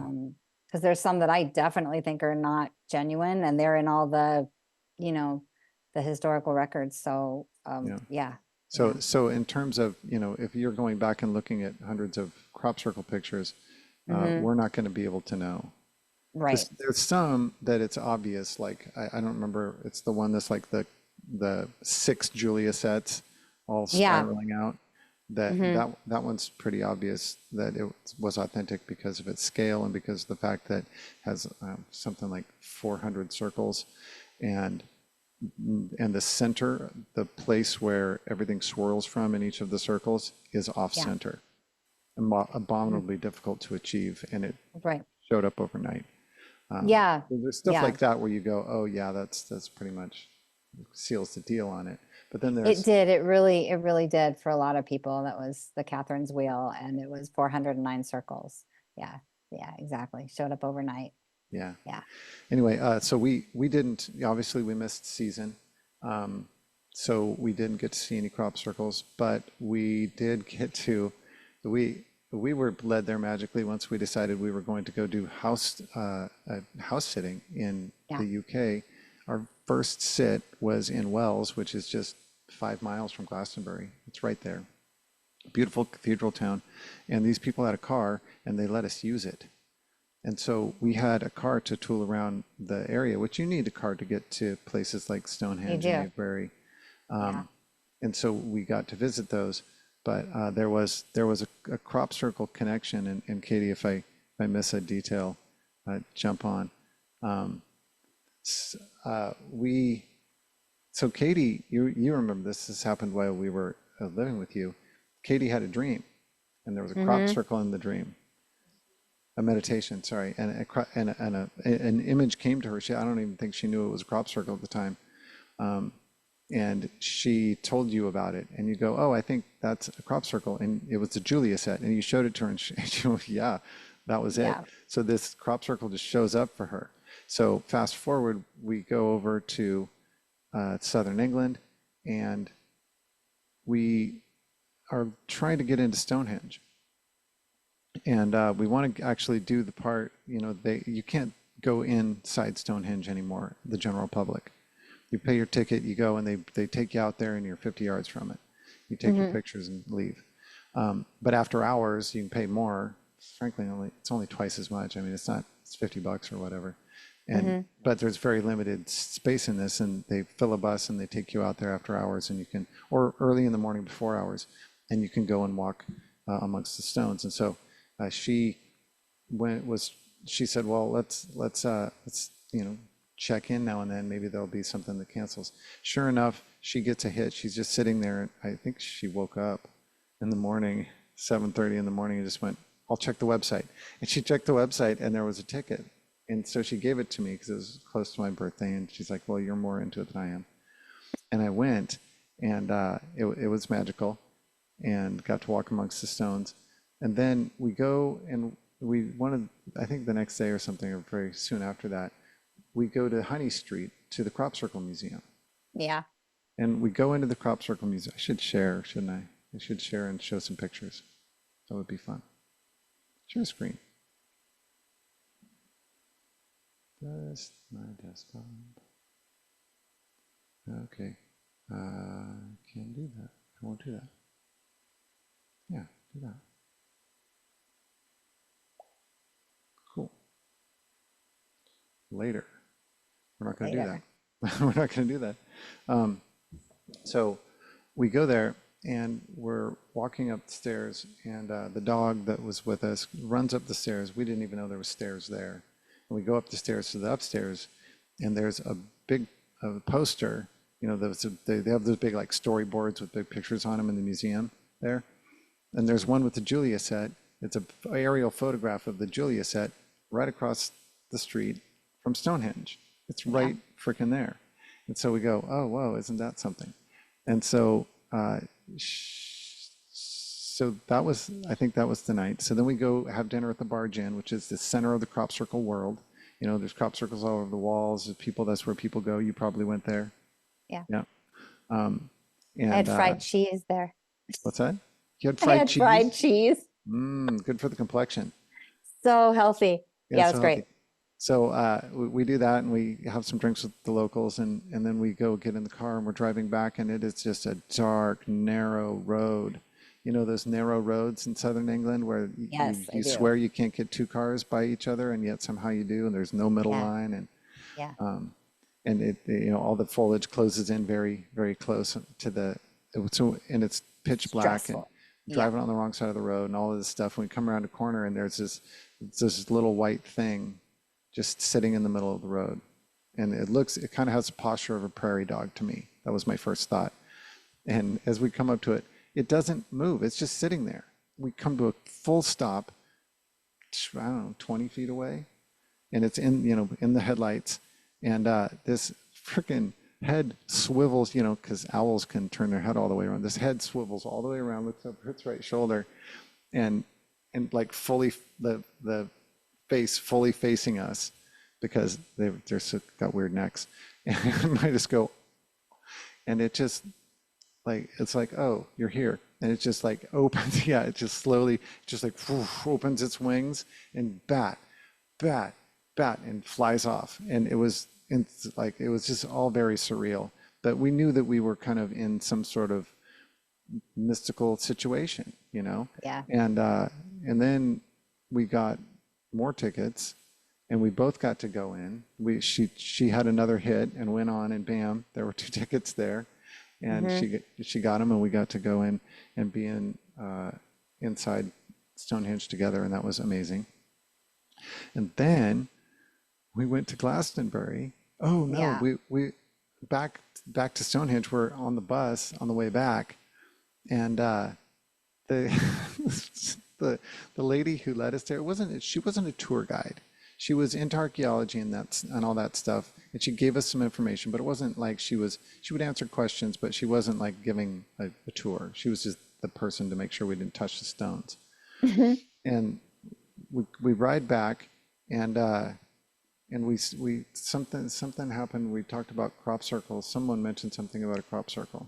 Because there's some that I definitely think are not genuine and they're in all you know, the historical records. So, Yeah. yeah, So, yeah. so in terms of, if you're going back and looking at hundreds of crop circle pictures, Hmm. we're not going to be able to know. Right. There's some that it's obvious, like I don't remember, it's the one that's like the six Julia sets all Yeah. spiraling out. That Hmm. that that one's pretty obvious that it was authentic because of its scale and because of the fact that it has something like 400 circles, and the center, the place where everything swirls from in each of the circles is off Yeah. center, Mhm. abominably difficult to achieve, and it Right. showed up overnight. Yeah. So there's stuff Yeah. like that where you go, oh yeah, that's pretty much seals the deal on it. But then It there's, did. It really did for a lot of people. That was the Catherine's wheel, and it was 409 circles. Yeah. Yeah, exactly. Showed up overnight. yeah. Yeah. Anyway, so we didn't, obviously we missed season, um, so we didn't get to see any crop circles, but we did get to, we were led there magically once we decided we were going to go do house sitting in Yeah. the UK. Our first sit was in Wells, which is just 5 miles from Glastonbury. It's right there. Beautiful cathedral town. And these people had a car and they let us use it. And so we had a car to tool around the area, which you need a car to get to places like You Stonehenge and do. Avebury. Yeah. And so we got to visit those. But there was a crop circle connection. And Katie, if I miss a detail, jump on. We So Katie, you remember this? This happened while we were living with you. Katie had a dream, and there was a crop Hmm. circle in the dream. A meditation, sorry, and an image came to her. I don't even think she knew it was a crop circle at the time. And she told you about it, and you go, "Oh, I think that's a crop circle," and it was the Julia set, and you showed it to her, and she went, "Yeah, that was it." Yeah. So this crop circle just shows up for her. So fast forward, we go over to Southern England, and we are trying to get into Stonehenge, and we want to actually do the part. You can't go inside Stonehenge anymore, the general public. You pay your ticket, you go, and they take you out there, and you're 50 yards from it. You take your Hmm. pictures and leave. But after hours, you can pay more. Frankly, it's only twice as much. I mean, it's $50 or whatever. And Hmm. but there's very limited space in this, and they fill a bus and they take you out there after hours, and you can, or early in the morning before hours, and you can go and walk amongst the stones. And so she when was she said, well, let's check in now and then. Maybe there'll be something that cancels. Sure enough, she gets a hit. She's just sitting there, and I think she woke up in the morning, 7:30 in the morning, and just went, I'll check the website. And she checked the website, and there was a ticket. And so she gave it to me because it was close to my birthday, and she's like, well, you're more into it than I am. And I went, and it was magical, and got to walk amongst the stones. And then we go and we wanted, I think the next day or something, or very soon after that, we go to Honey Street to the Crop Circle Museum. Yeah. And we go into the Crop Circle Museum. I should share, shouldn't I? I should share and show some pictures. That would be fun. Share screen. Just my desktop. Okay. Can't do that. I won't do that. Yeah, do that. later. We're not going to do Later. that. We're not going to do that. Um, so we go there and we're walking up the stairs, and the dog that was with us runs up the stairs. We didn't even know there were stairs there. And we go up the stairs to the upstairs, and there's a big poster. You know, they have those big like storyboards with big pictures on them in the museum there. And there's one with the Julia set. It's a aerial photograph of the Julia set right across the street from Stonehenge. It's right freaking there. And so we go, oh, whoa, isn't that something? And so, so that was, I think that was the night. So then we go have dinner at the Barge Inn, which is the center of the crop circle world. You know, there's crop circles all over the walls. There's people, that's where people go. You probably went there. Yeah. Yeah. I had And fried cheese there. what's that? You had I fried had fried cheese? cheese. Good for the complexion. So healthy. Yeah, Yeah, it so was healthy. great. So we do that, and we have some drinks with the locals, and then we go get in the car and we're driving back, and it is just a dark, narrow road. You know those narrow roads in southern England where Yes, I you do. swear you can't get two cars by each other, and yet somehow you do, and there's no middle Yeah. line, Yeah. and it, you know, all the foliage closes in very, very close to the, so, and it's pitch black, and Stressful. Yeah. driving on the wrong side of the road and all of this stuff. When we come around a corner and there's this little white thing just sitting in the middle of the road. And it kind of has the posture of a prairie dog to me. That was my first thought. And as we come up to it, it doesn't move. It's just sitting there. We come to a full stop, I don't know, 20 feet away, and it's in, you know, in the headlights. And this freaking head swivels, you know, because owls can turn their head all the way around. This head swivels all the way around, looks up, its right shoulder, and like fully the face fully facing us, because they're so, got weird necks. And I just go, and it just like, it's like, oh, you're here. And it just like opens, yeah, it just slowly, just like whoosh, opens its wings and bat, and flies off. And it was like, it was just all very surreal. But we knew that we were kind of in some sort of mystical situation, you know? Yeah. And then we got more tickets, and we both got to go in. She had another hit and went on, and bam, there were two tickets there, and she got them, and we got to go in and be in inside Stonehenge together, and that was amazing. And then we went to Glastonbury. Oh no, Yeah. we back to Stonehenge. We're on the bus on the way back, and the the lady who led us there she wasn't a tour guide. She was into archaeology and all that stuff, and she gave us some information, but it wasn't like she would answer questions, but she wasn't like giving a tour. She was just the person to make sure we didn't touch the stones. And we ride back, and we something happened. We talked about crop circles. Someone mentioned something about a crop circle.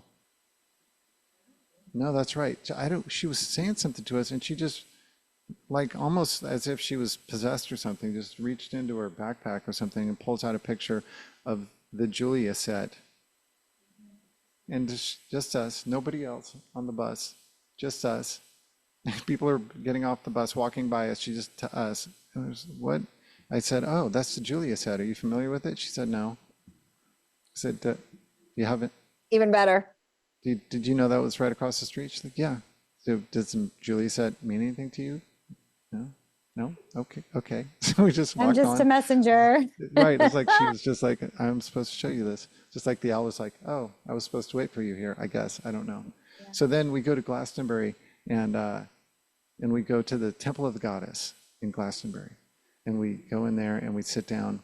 No, that's right. I don't. She was saying something to us, and she just, like almost as if she was possessed or something, just reached into her backpack or something and pulls out a picture of the Julia set, and just us, nobody else on the bus, just us. People are getting off the bus, walking by us. She just to us. And there's, what? I said, "Oh, that's the Julia set. Are you familiar with it?" She said, "No." I said, "You haven't? Even better. Did you know that was right across the street?" She's like, "Yeah." So does the Julia set mean anything to you? No, no. Okay, okay. So we just I'm walked just a on. messenger. Right. It's like she was just like, "I'm supposed to show you this." Just like the owl was like, "Oh, I was supposed to wait for you here, I guess. I don't know." Yeah. So then we go to Glastonbury, and we go to the Temple of the Goddess in Glastonbury, and we go in there and we sit down,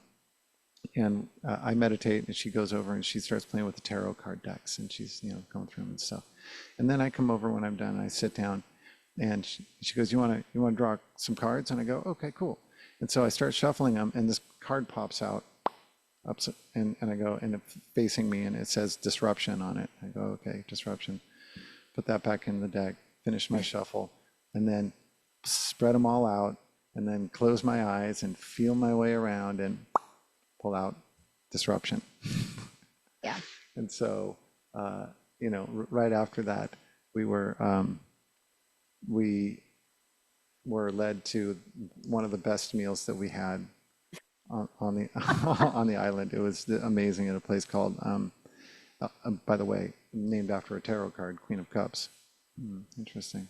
and I meditate, and she goes over and she starts playing with the tarot card decks, and she's, you know, going through them and stuff. And then I come over when I'm done, and I sit down, and she goes, you want to draw some cards? And I go, okay, cool. And so I start shuffling them, and this card pops out, and I go, and it's facing me, and it says disruption on it. I go, okay, disruption. Put that back in the deck, finish my shuffle, and then spread them all out, and then close my eyes and feel my way around and pull out disruption. Yeah. And so, you know, right after that, we were led to one of the best meals that we had on the on the island. It was amazing at a place called, by the way, named after a tarot card, Queen of Cups. Interesting.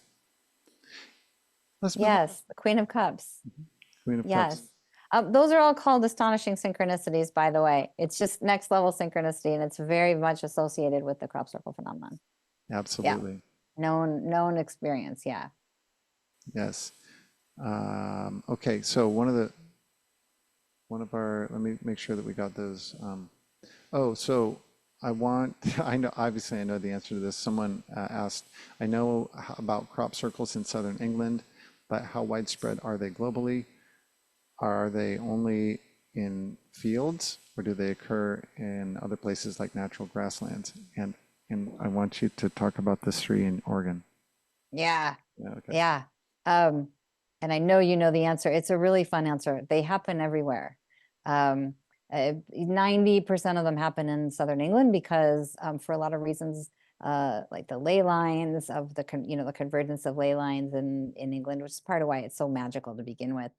Let's move on. Yes, the Queen of Cups. Queen of Cups. Yes. Those are all called astonishing synchronicities, by the way. It's just next level synchronicity, and it's very much associated with the crop circle phenomenon. Yeah. Absolutely. Known experience. Yeah. Yes. Okay, so one of our, let me make sure that we got those. Oh, so I want, I know, obviously I know the answer to this. Someone asked, I know about crop circles in southern England, but how widespread are they globally? Are they only in fields, or do they occur in other places like natural grasslands? And I want you to talk about this tree in Oregon. Yeah. Yeah, okay. Yeah. Um, and I know you know the answer. It's a really fun answer. They happen everywhere. 90% of them happen in southern England because for a lot of reasons, like the ley lines of the the convergence of ley lines in England, which is part of why it's so magical to begin with.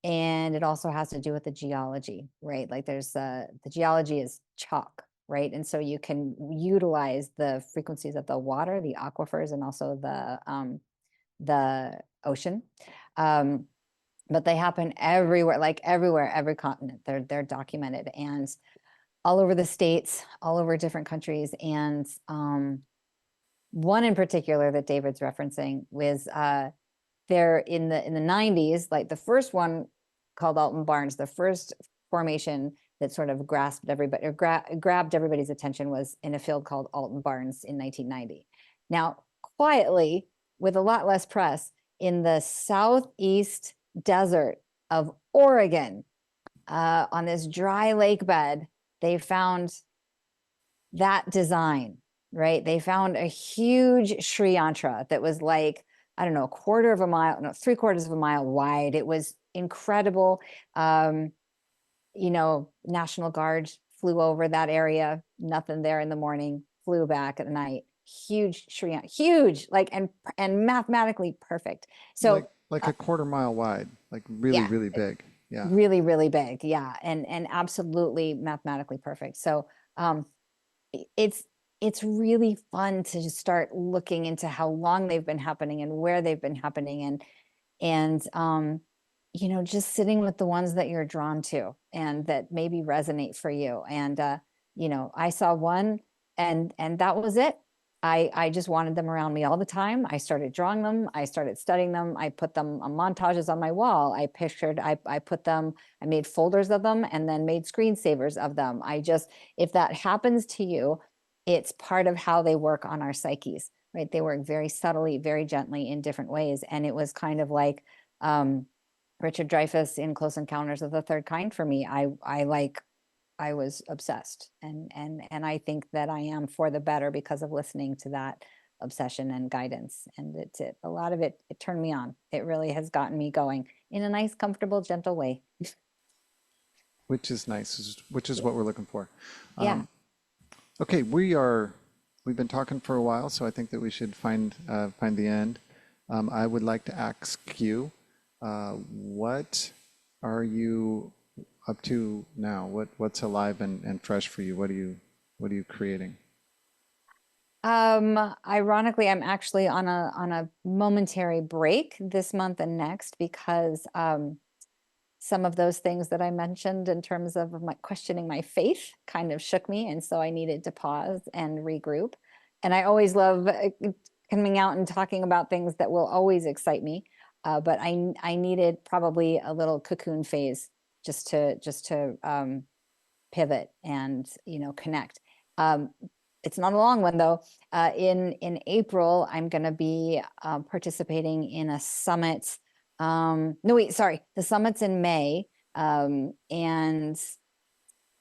And it also has to do with the geology, right? Like there's the geology is chalk, right? And so you can utilize the frequencies of the water, the aquifers, and also the ocean. But they happen everywhere, like everywhere, every continent. They're documented and all over the states, all over different countries. And one in particular that David's referencing was there in the 90s, like the first one called Alton Barnes, the first formation that sort of grasped everybody or grabbed everybody's attention was in a field called Alton Barnes in 1990. Now, quietly, with a lot less press, in the southeast desert of Oregon, on this dry lake bed, they found that design, right? They found a huge Sri Yantra that was like, I don't know, a quarter of a mile, no, 3/4 of a mile wide. It was incredible. National Guard flew over that area, nothing there in the morning, flew back at night. Huge Sri Yantra, huge, like, and mathematically perfect. So Like a quarter mile wide, like really, yeah, really big. Yeah. really, really big. Yeah. And absolutely mathematically perfect. So it's it's really fun to just start looking into how long they've been happening and where they've been happening and just sitting with the ones that you're drawn to and that maybe resonate for you. And I saw one and that was it. I just wanted them around me all the time. I started drawing them. I started studying them. I put them on montages on my wall. I put them, I made folders of them and then made screensavers of them. If that happens to you, it's part of how they work on our psyches, right? They work very subtly, very gently in different ways. And it was kind of like Richard Dreyfuss in Close Encounters of the Third Kind for me. I was obsessed, and I think that I am for the better because of listening to that obsession and guidance. And a lot of it turned me on. It really has gotten me going in a nice, comfortable, gentle way. Which is nice, which is what we're looking for. Yeah. Okay, we've been talking for a while, so I think that we should find the end. I would like to ask you, what are you up to now? What's alive and fresh for you? What are you creating? Ironically, I'm actually on a momentary break this month and next because some of those things that I mentioned in terms of my questioning my faith kind of shook me. And so I needed to pause and regroup. And I always love coming out and talking about things that will always excite me. But I needed probably a little cocoon phase just to pivot and connect. It's not a long one though. In April, I'm going to be participating in a summit. No, wait, sorry. The summit's in May. And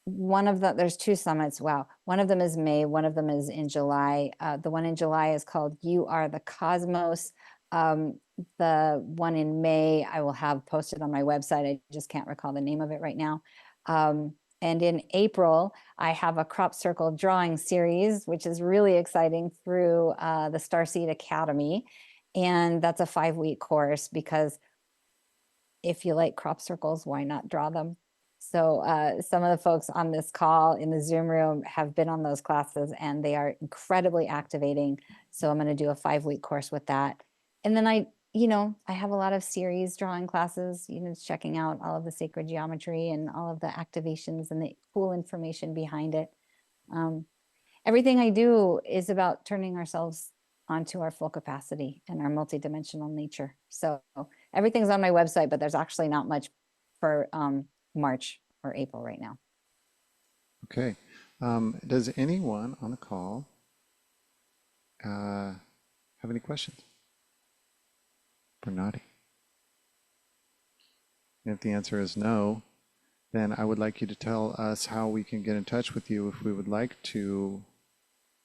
there's two summits. Wow. One of them is May, one of them is in July. The one in July is called You Are the Cosmos. The one in May, I will have posted on my website. I just can't recall the name of it right now. And in April, I have a crop circle drawing series, which is really exciting through the Starseed Academy. And that's a 5-week course because if you like crop circles, why not draw them? So some of the folks on this call in the Zoom room have been on those classes and they are incredibly activating. So I'm going to do a 5-week course with that. And then I have a lot of series drawing classes, checking out all of the sacred geometry and all of the activations and the cool information behind it. Everything I do is about turning ourselves onto our full capacity and our multidimensional nature. So everything's on my website, but there's actually not much for March or April right now. Okay. Does anyone on the call have any questions for Nadi? And if the answer is no, then I would like you to tell us how we can get in touch with you if we would like to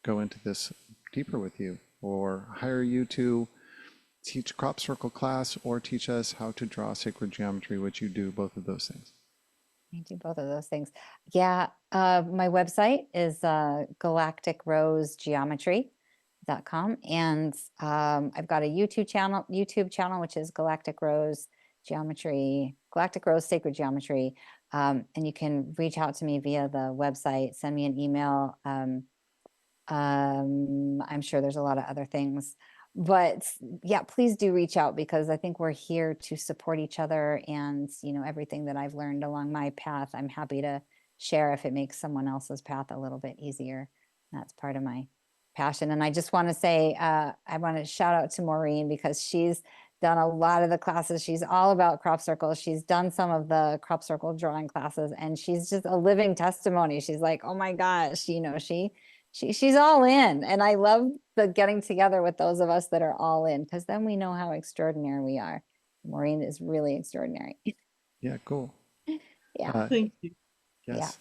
go into this deeper with you, or hire you to teach crop circle class or teach us how to draw sacred geometry, which you do both of those things. I do both of those things. Yeah, my website is galacticrosegeometry.com, and I've got a YouTube channel which is Galactic Rose Geometry, Galactic Rose Sacred Geometry, and you can reach out to me via the website, send me an email. I'm sure there's a lot of other things, but yeah, please do reach out, because I think we're here to support each other, and everything that I've learned along my path, I'm happy to share if it makes someone else's path a little bit easier. That's part of my passion. And I just want to say, I want to shout out to Maureen, because she's done a lot of the classes. She's all about crop circles. She's done some of the crop circle drawing classes, and she's just a living testimony. She's like, oh my gosh, she's all in. And I love the getting together with those of us that are all in, because then we know how extraordinary we are. Maureen is really extraordinary. Yeah, cool. Yeah. Thank you. Yes.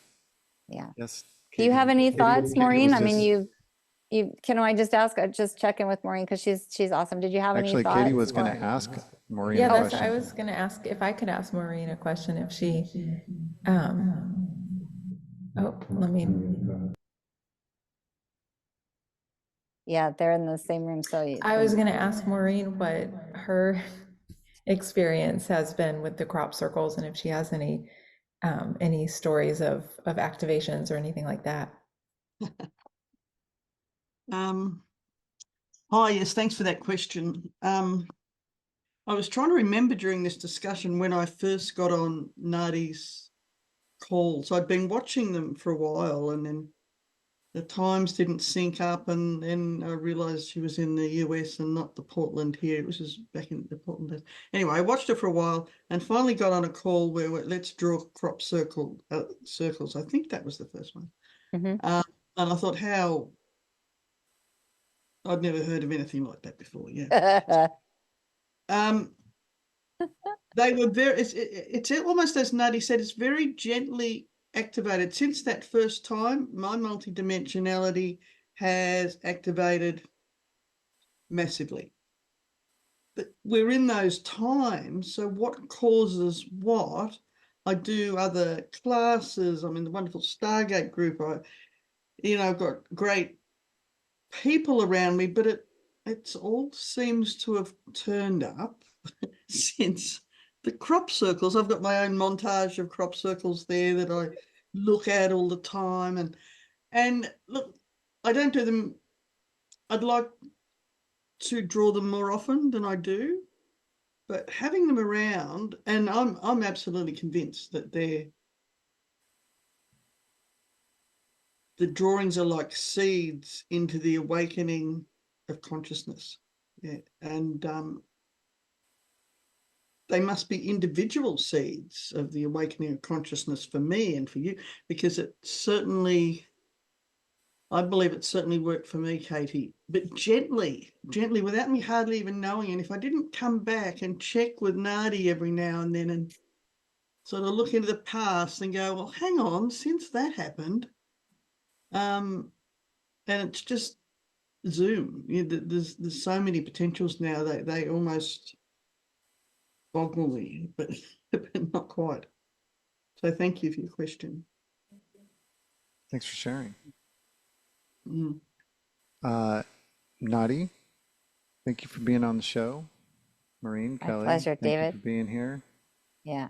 Yeah. Yes. Do you have any thoughts, Maureen? I mean, just, can I just ask, just check in with Maureen, because she's awesome. Did you have any actually, thoughts? Katie was going to ask Maureen Yeah, a that's, question. I was gonna ask if I could ask Maureen a question if she, let me, Yeah, they're in the same room. So I was gonna ask Maureen what her experience has been with the crop circles, and if she has any stories of activations or anything like that. Hi, yes, thanks for that question. I was trying to remember during this discussion when I first got on Nadi's calls. I'd been watching them for a while, and then the times didn't sync up, and then I realized she was in the US and not the Portland here. It was just back in the Portland days. Anyway, I watched her for a while and finally got on a call where let's draw crop circles. I think that was the first one. Mhm. And I thought, how I'd never heard of anything like that before. Yeah. They were very, it's almost as Nadi said, it's very gently activated. Since that first time, my multidimensionality has activated massively. But we're in those times, so what causes what? I do other classes. I'm in the wonderful Stargate group. I've got great people around me, but it's all seems to have turned up since the crop circles. I've got my own montage of crop circles there that I look at all the time, and look, I don't do them. I'd like to draw them more often than I do, but having them around, and I'm absolutely convinced that the drawings are like seeds into the awakening of consciousness. Yeah. And they must be individual seeds of the awakening of consciousness for me and for you, because I believe it certainly worked for me, Katie, but gently, without me hardly even knowing. And if I didn't come back and check with Nadi every now and then and sort of look into the past and go, well, hang on, since that happened, and it's just Zoom. There's so many potentials now that they almost boggle me, but not quite. So thank you for your question. Thanks for sharing. Mm. Nadi, thank you for being on the show. Maureen, My Kelly, pleasure, thank you David. for being here. Yeah.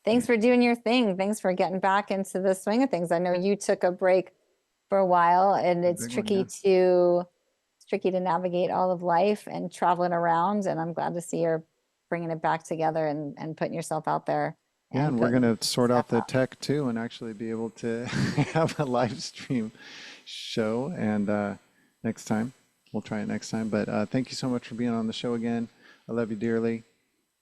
Thanks for doing your thing. Thanks for getting back into the swing of things. I know you took a break for a while, and it's big one, tricky yeah. to navigate all of life and traveling around. And I'm glad to see you're bringing it back together and putting yourself out there. Yeah, and we're putting going to sort out stuff the out. tech too and actually be able to have a live stream show. And next time, we'll try it next time. But thank you so much for being on the show again. I love you dearly.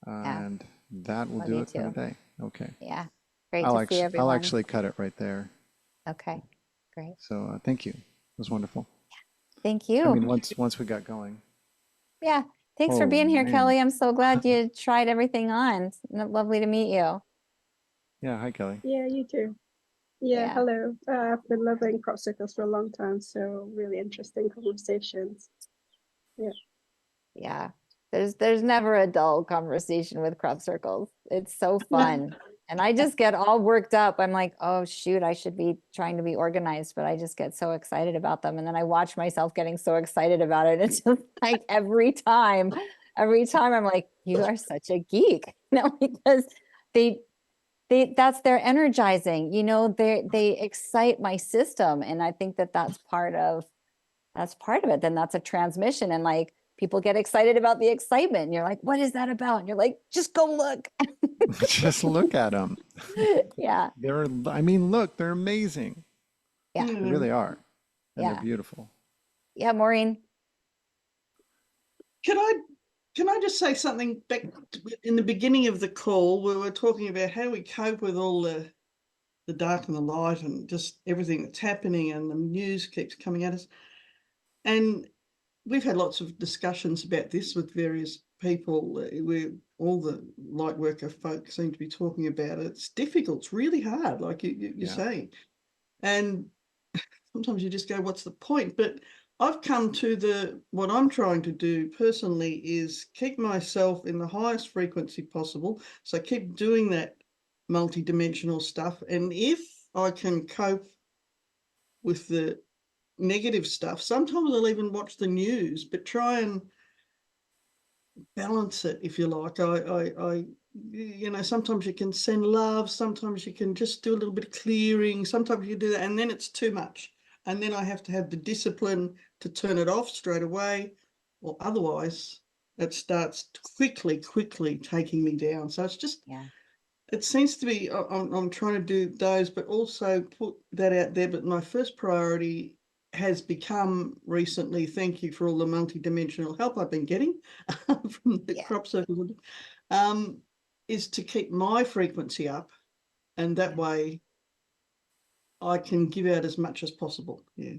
Yeah. And that will Love do you it for too. today. Okay. Yeah. Great I'll to see I'll everyone. actually cut it right there. Okay. Great. So thank you. It was wonderful. Thank I you. mean, once we got going. Yeah. Thanks for Oh being here, man. Kelly. I'm so glad you tried everything on. It's lovely to meet you. Yeah. Hi, Kelly. Yeah, you too. Yeah, Yeah. hello. I've been loving crop circles for a long time, so really interesting conversations. Yeah. Yeah. There's never a dull conversation with crop circles. It's so fun. And I just get all worked up. I'm like, oh shoot, I should be trying to be organized, but I just get so excited about them. And then I watch myself getting so excited about it. It's just like every time I'm like, you are such a geek. Because they that's their energizing, they excite my system. And I think that's part of it. Then that's a transmission, and like people get excited about the excitement, and you're like, what is that about? And you're like, just go look. Just look at them. Yeah. I mean, look, they're amazing. Yeah. They really are. And Yeah. they're beautiful. Yeah. Maureen. Can I just say something back in the beginning of the call? We were talking about how we cope with all the dark and the light and just everything that's happening, and the news keeps coming at us. And we've had lots of discussions about this with various people where all the light worker folk seem to be talking about it. It's difficult. It's really hard, like you're saying. And sometimes you just go, what's the point? But I've come to what I'm trying to do personally is keep myself in the highest frequency possible. So keep doing that multidimensional stuff. And if I can cope with the negative stuff, sometimes I'll even watch the news, but try and balance it, if you like. Sometimes you can send love, sometimes you can just do a little bit of clearing, sometimes you do that, and then it's too much. And then I have to have the discipline to turn it off straight away, or otherwise it starts quickly taking me down. So it's just, it seems to be, I'm trying to do those, but also put that out there. But my first priority has become recently, thank you for all the multidimensional help I've been getting from the crop circles, is to keep my frequency up, and that way I can give out as much as possible. Yeah.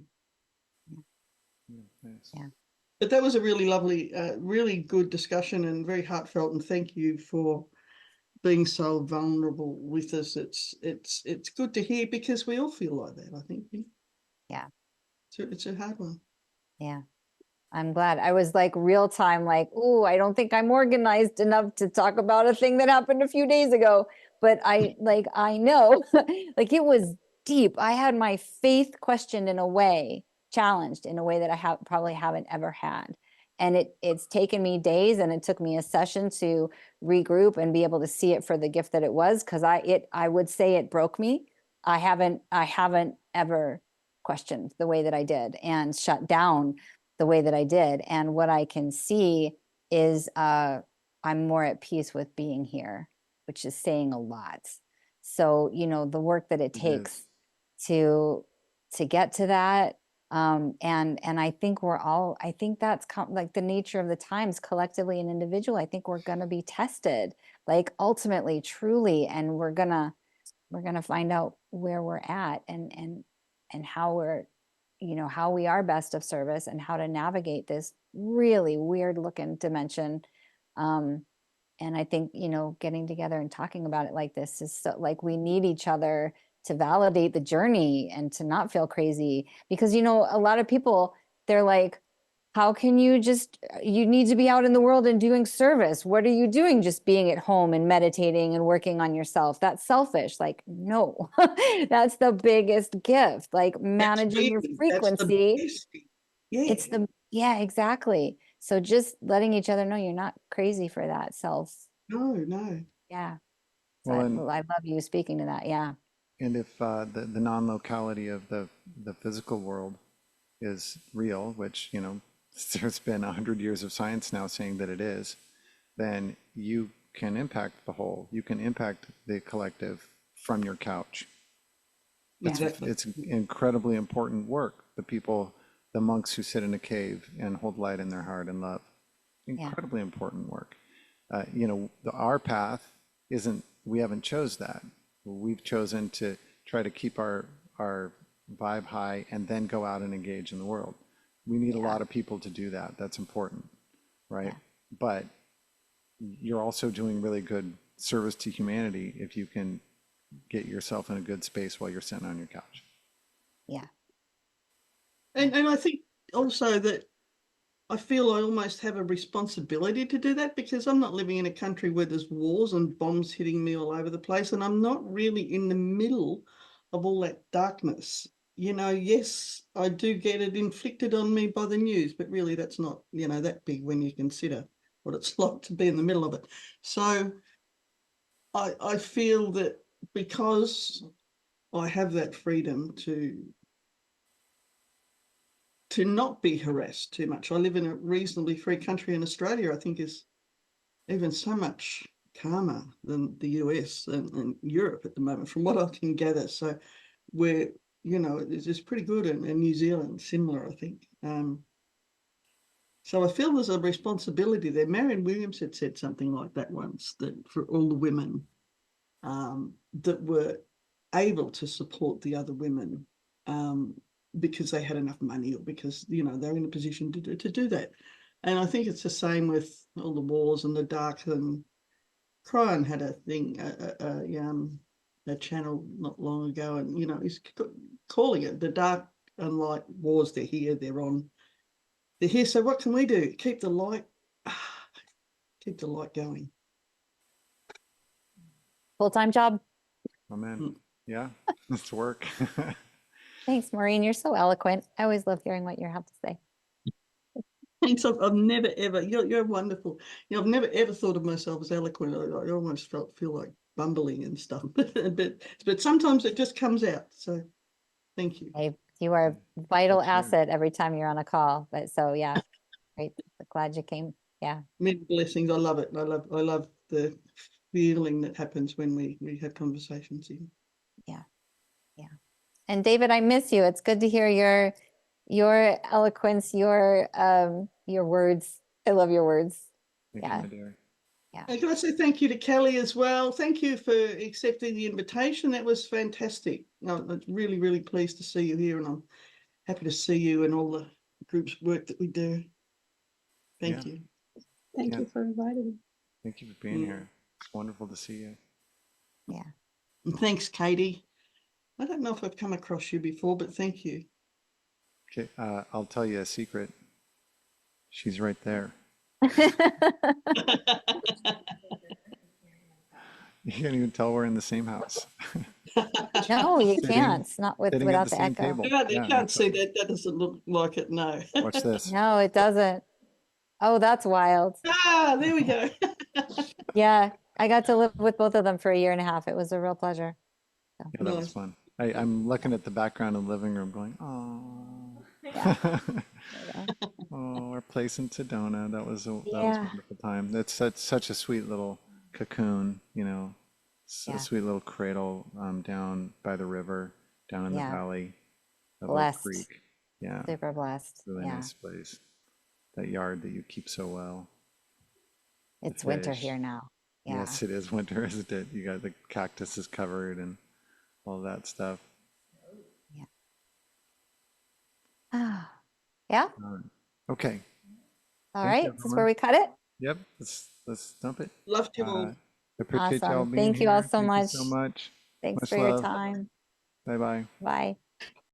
But that was a really lovely, really good discussion and very heartfelt, and thank you for being so vulnerable with us. It's good to hear, because we all feel like that, I think. Yeah. It's a hard one. Yeah. I'm glad. I was like real time, like, oh, I don't think I'm organized enough to talk about a thing that happened a few days ago. But I know, like it was deep. I had my faith questioned in a way, challenged in a way that I probably haven't ever had. And it's taken me days, and it took me a session to regroup and be able to see it for the gift that it was. Cause I would say it broke me. I haven't ever questioned the way that I did and shut down the way that I did. And what I can see is I'm more at peace with being here, which is saying a lot. So, the work that it takes to get to that. And I think I think that's like the nature of the times, collectively and individual. I think we're going to be tested, like ultimately, truly, and we're going to find out where we're at and how we're, how we are best of service, and how to navigate this really weird looking dimension. And I think, getting together and talking about it like this is so, like, we need each other to validate the journey and to not feel crazy, because, a lot of people, they're like, how can you need to be out in the world and doing service. What are you doing just being at home and meditating and working on yourself? That's selfish. Like, no, that's the biggest gift. Like managing your frequency. Yeah, exactly. So just letting each other know you're not crazy for that self. No. Yeah. So Well, I love you speaking to that. Yeah. and if the non-locality of the physical world is real, which, you know, there's been 100 years of science now saying that it is, then you can impact the whole. You can impact the collective from your couch. Exactly. It's incredibly important work. The people, the monks who sit in a cave and hold light in their heart and love, incredibly important work. You know, our path isn't, we haven't chose that. We've chosen to try to keep our vibe high and then go out and engage in the world. We need a lot of people to do that. That's important, right? But you're also doing really good service to humanity if you can get yourself in a good space while you're sitting on your couch. Yeah. And I think also that I feel I almost have a responsibility to do that, because I'm not living in a country where there's wars and bombs hitting me all over the place, and I'm not really in the middle of all that darkness. You know, yes, I do get it inflicted on me by the news, but really that's not, you know, that big when you consider what it's like to be in the middle of it. So I feel that because I have that freedom to not be harassed too much. I live in a reasonably free country, in Australia, I think, is even so much calmer than the US and Europe at the moment, from what I can gather. So we're, you know, it's pretty good, and New Zealand, similar, I think. So I feel there's a responsibility there. Marianne Williams had said something like that once, that for all the women that were able to support the other women because they had enough money, or because, you know, they're in a position to do that. And I think it's the same with all the wars and the dark. And Cryan had a thing, a channel not long ago, and, you know, he's calling it the dark and light wars. They're here, they're on, they're here. So what can we do? Keep the light going. Full-time job. Oh man, yeah, it's work. Thanks, Maureen. You're so eloquent. I always love hearing what you have to say. Thanks. I've never ever. You're wonderful. You know, I've never ever thought of myself as eloquent. I almost feel like bumbling and stuff, but sometimes it just comes out. So thank you. Hey, you are a vital That's right. asset every time you're on a call. But so yeah, great. Glad you came. Yeah. Many blessings. I love it. I love the feeling that happens when we have conversations. Yeah. Yeah. And David, I miss you. It's good to hear your eloquence, your words. I love your words. Thank you, Yeah. my dear. Yeah. And can I say thank you to Kelly as well? Thank you for accepting the invitation. That was fantastic. I'm really, really pleased to see you here, and I'm happy to see you and all the group's work that we do. Thank you. Thank Yeah. you for inviting me. Thank you for being here. It's wonderful to see you. Yeah. And thanks, Katie. I don't know if I've come across you before, but thank you. Okay, I'll tell you a secret. She's right there. You can't even tell we're in the same house. No, you Sitting- can't. It's not sitting at without the the same echo. table. You Yeah, can't see that. That doesn't look like it, no. Watch this. No, it doesn't. Oh, that's wild. There we go. Yeah. I got to live with both of them for a year and a half. It was a real pleasure. Yeah, that was Nice. fun. I'm looking at the background in the living room going, oh. Yeah. Oh, our place in Sedona. That was a Yeah. wonderful time. That's such a sweet little cocoon, you know, Yeah. a sweet little cradle down by the river, down in the Yeah. valley, that Blessed. little creek. Yeah, Super blessed. really Yeah. nice place. That yard that you keep so well. The It's winter fish. here now. Yeah. Yes, it is winter, isn't it? You got the cactus is covered and all that stuff. Ah. Yeah. Okay. All Thank right. you, This is Homer. where we cut it. Yep. Let's dump it. Loved you all. I appreciate y'all Awesome. being Thank you all here. so Thank you much. so much. Thanks Much for your love. time. Bye bye. Bye.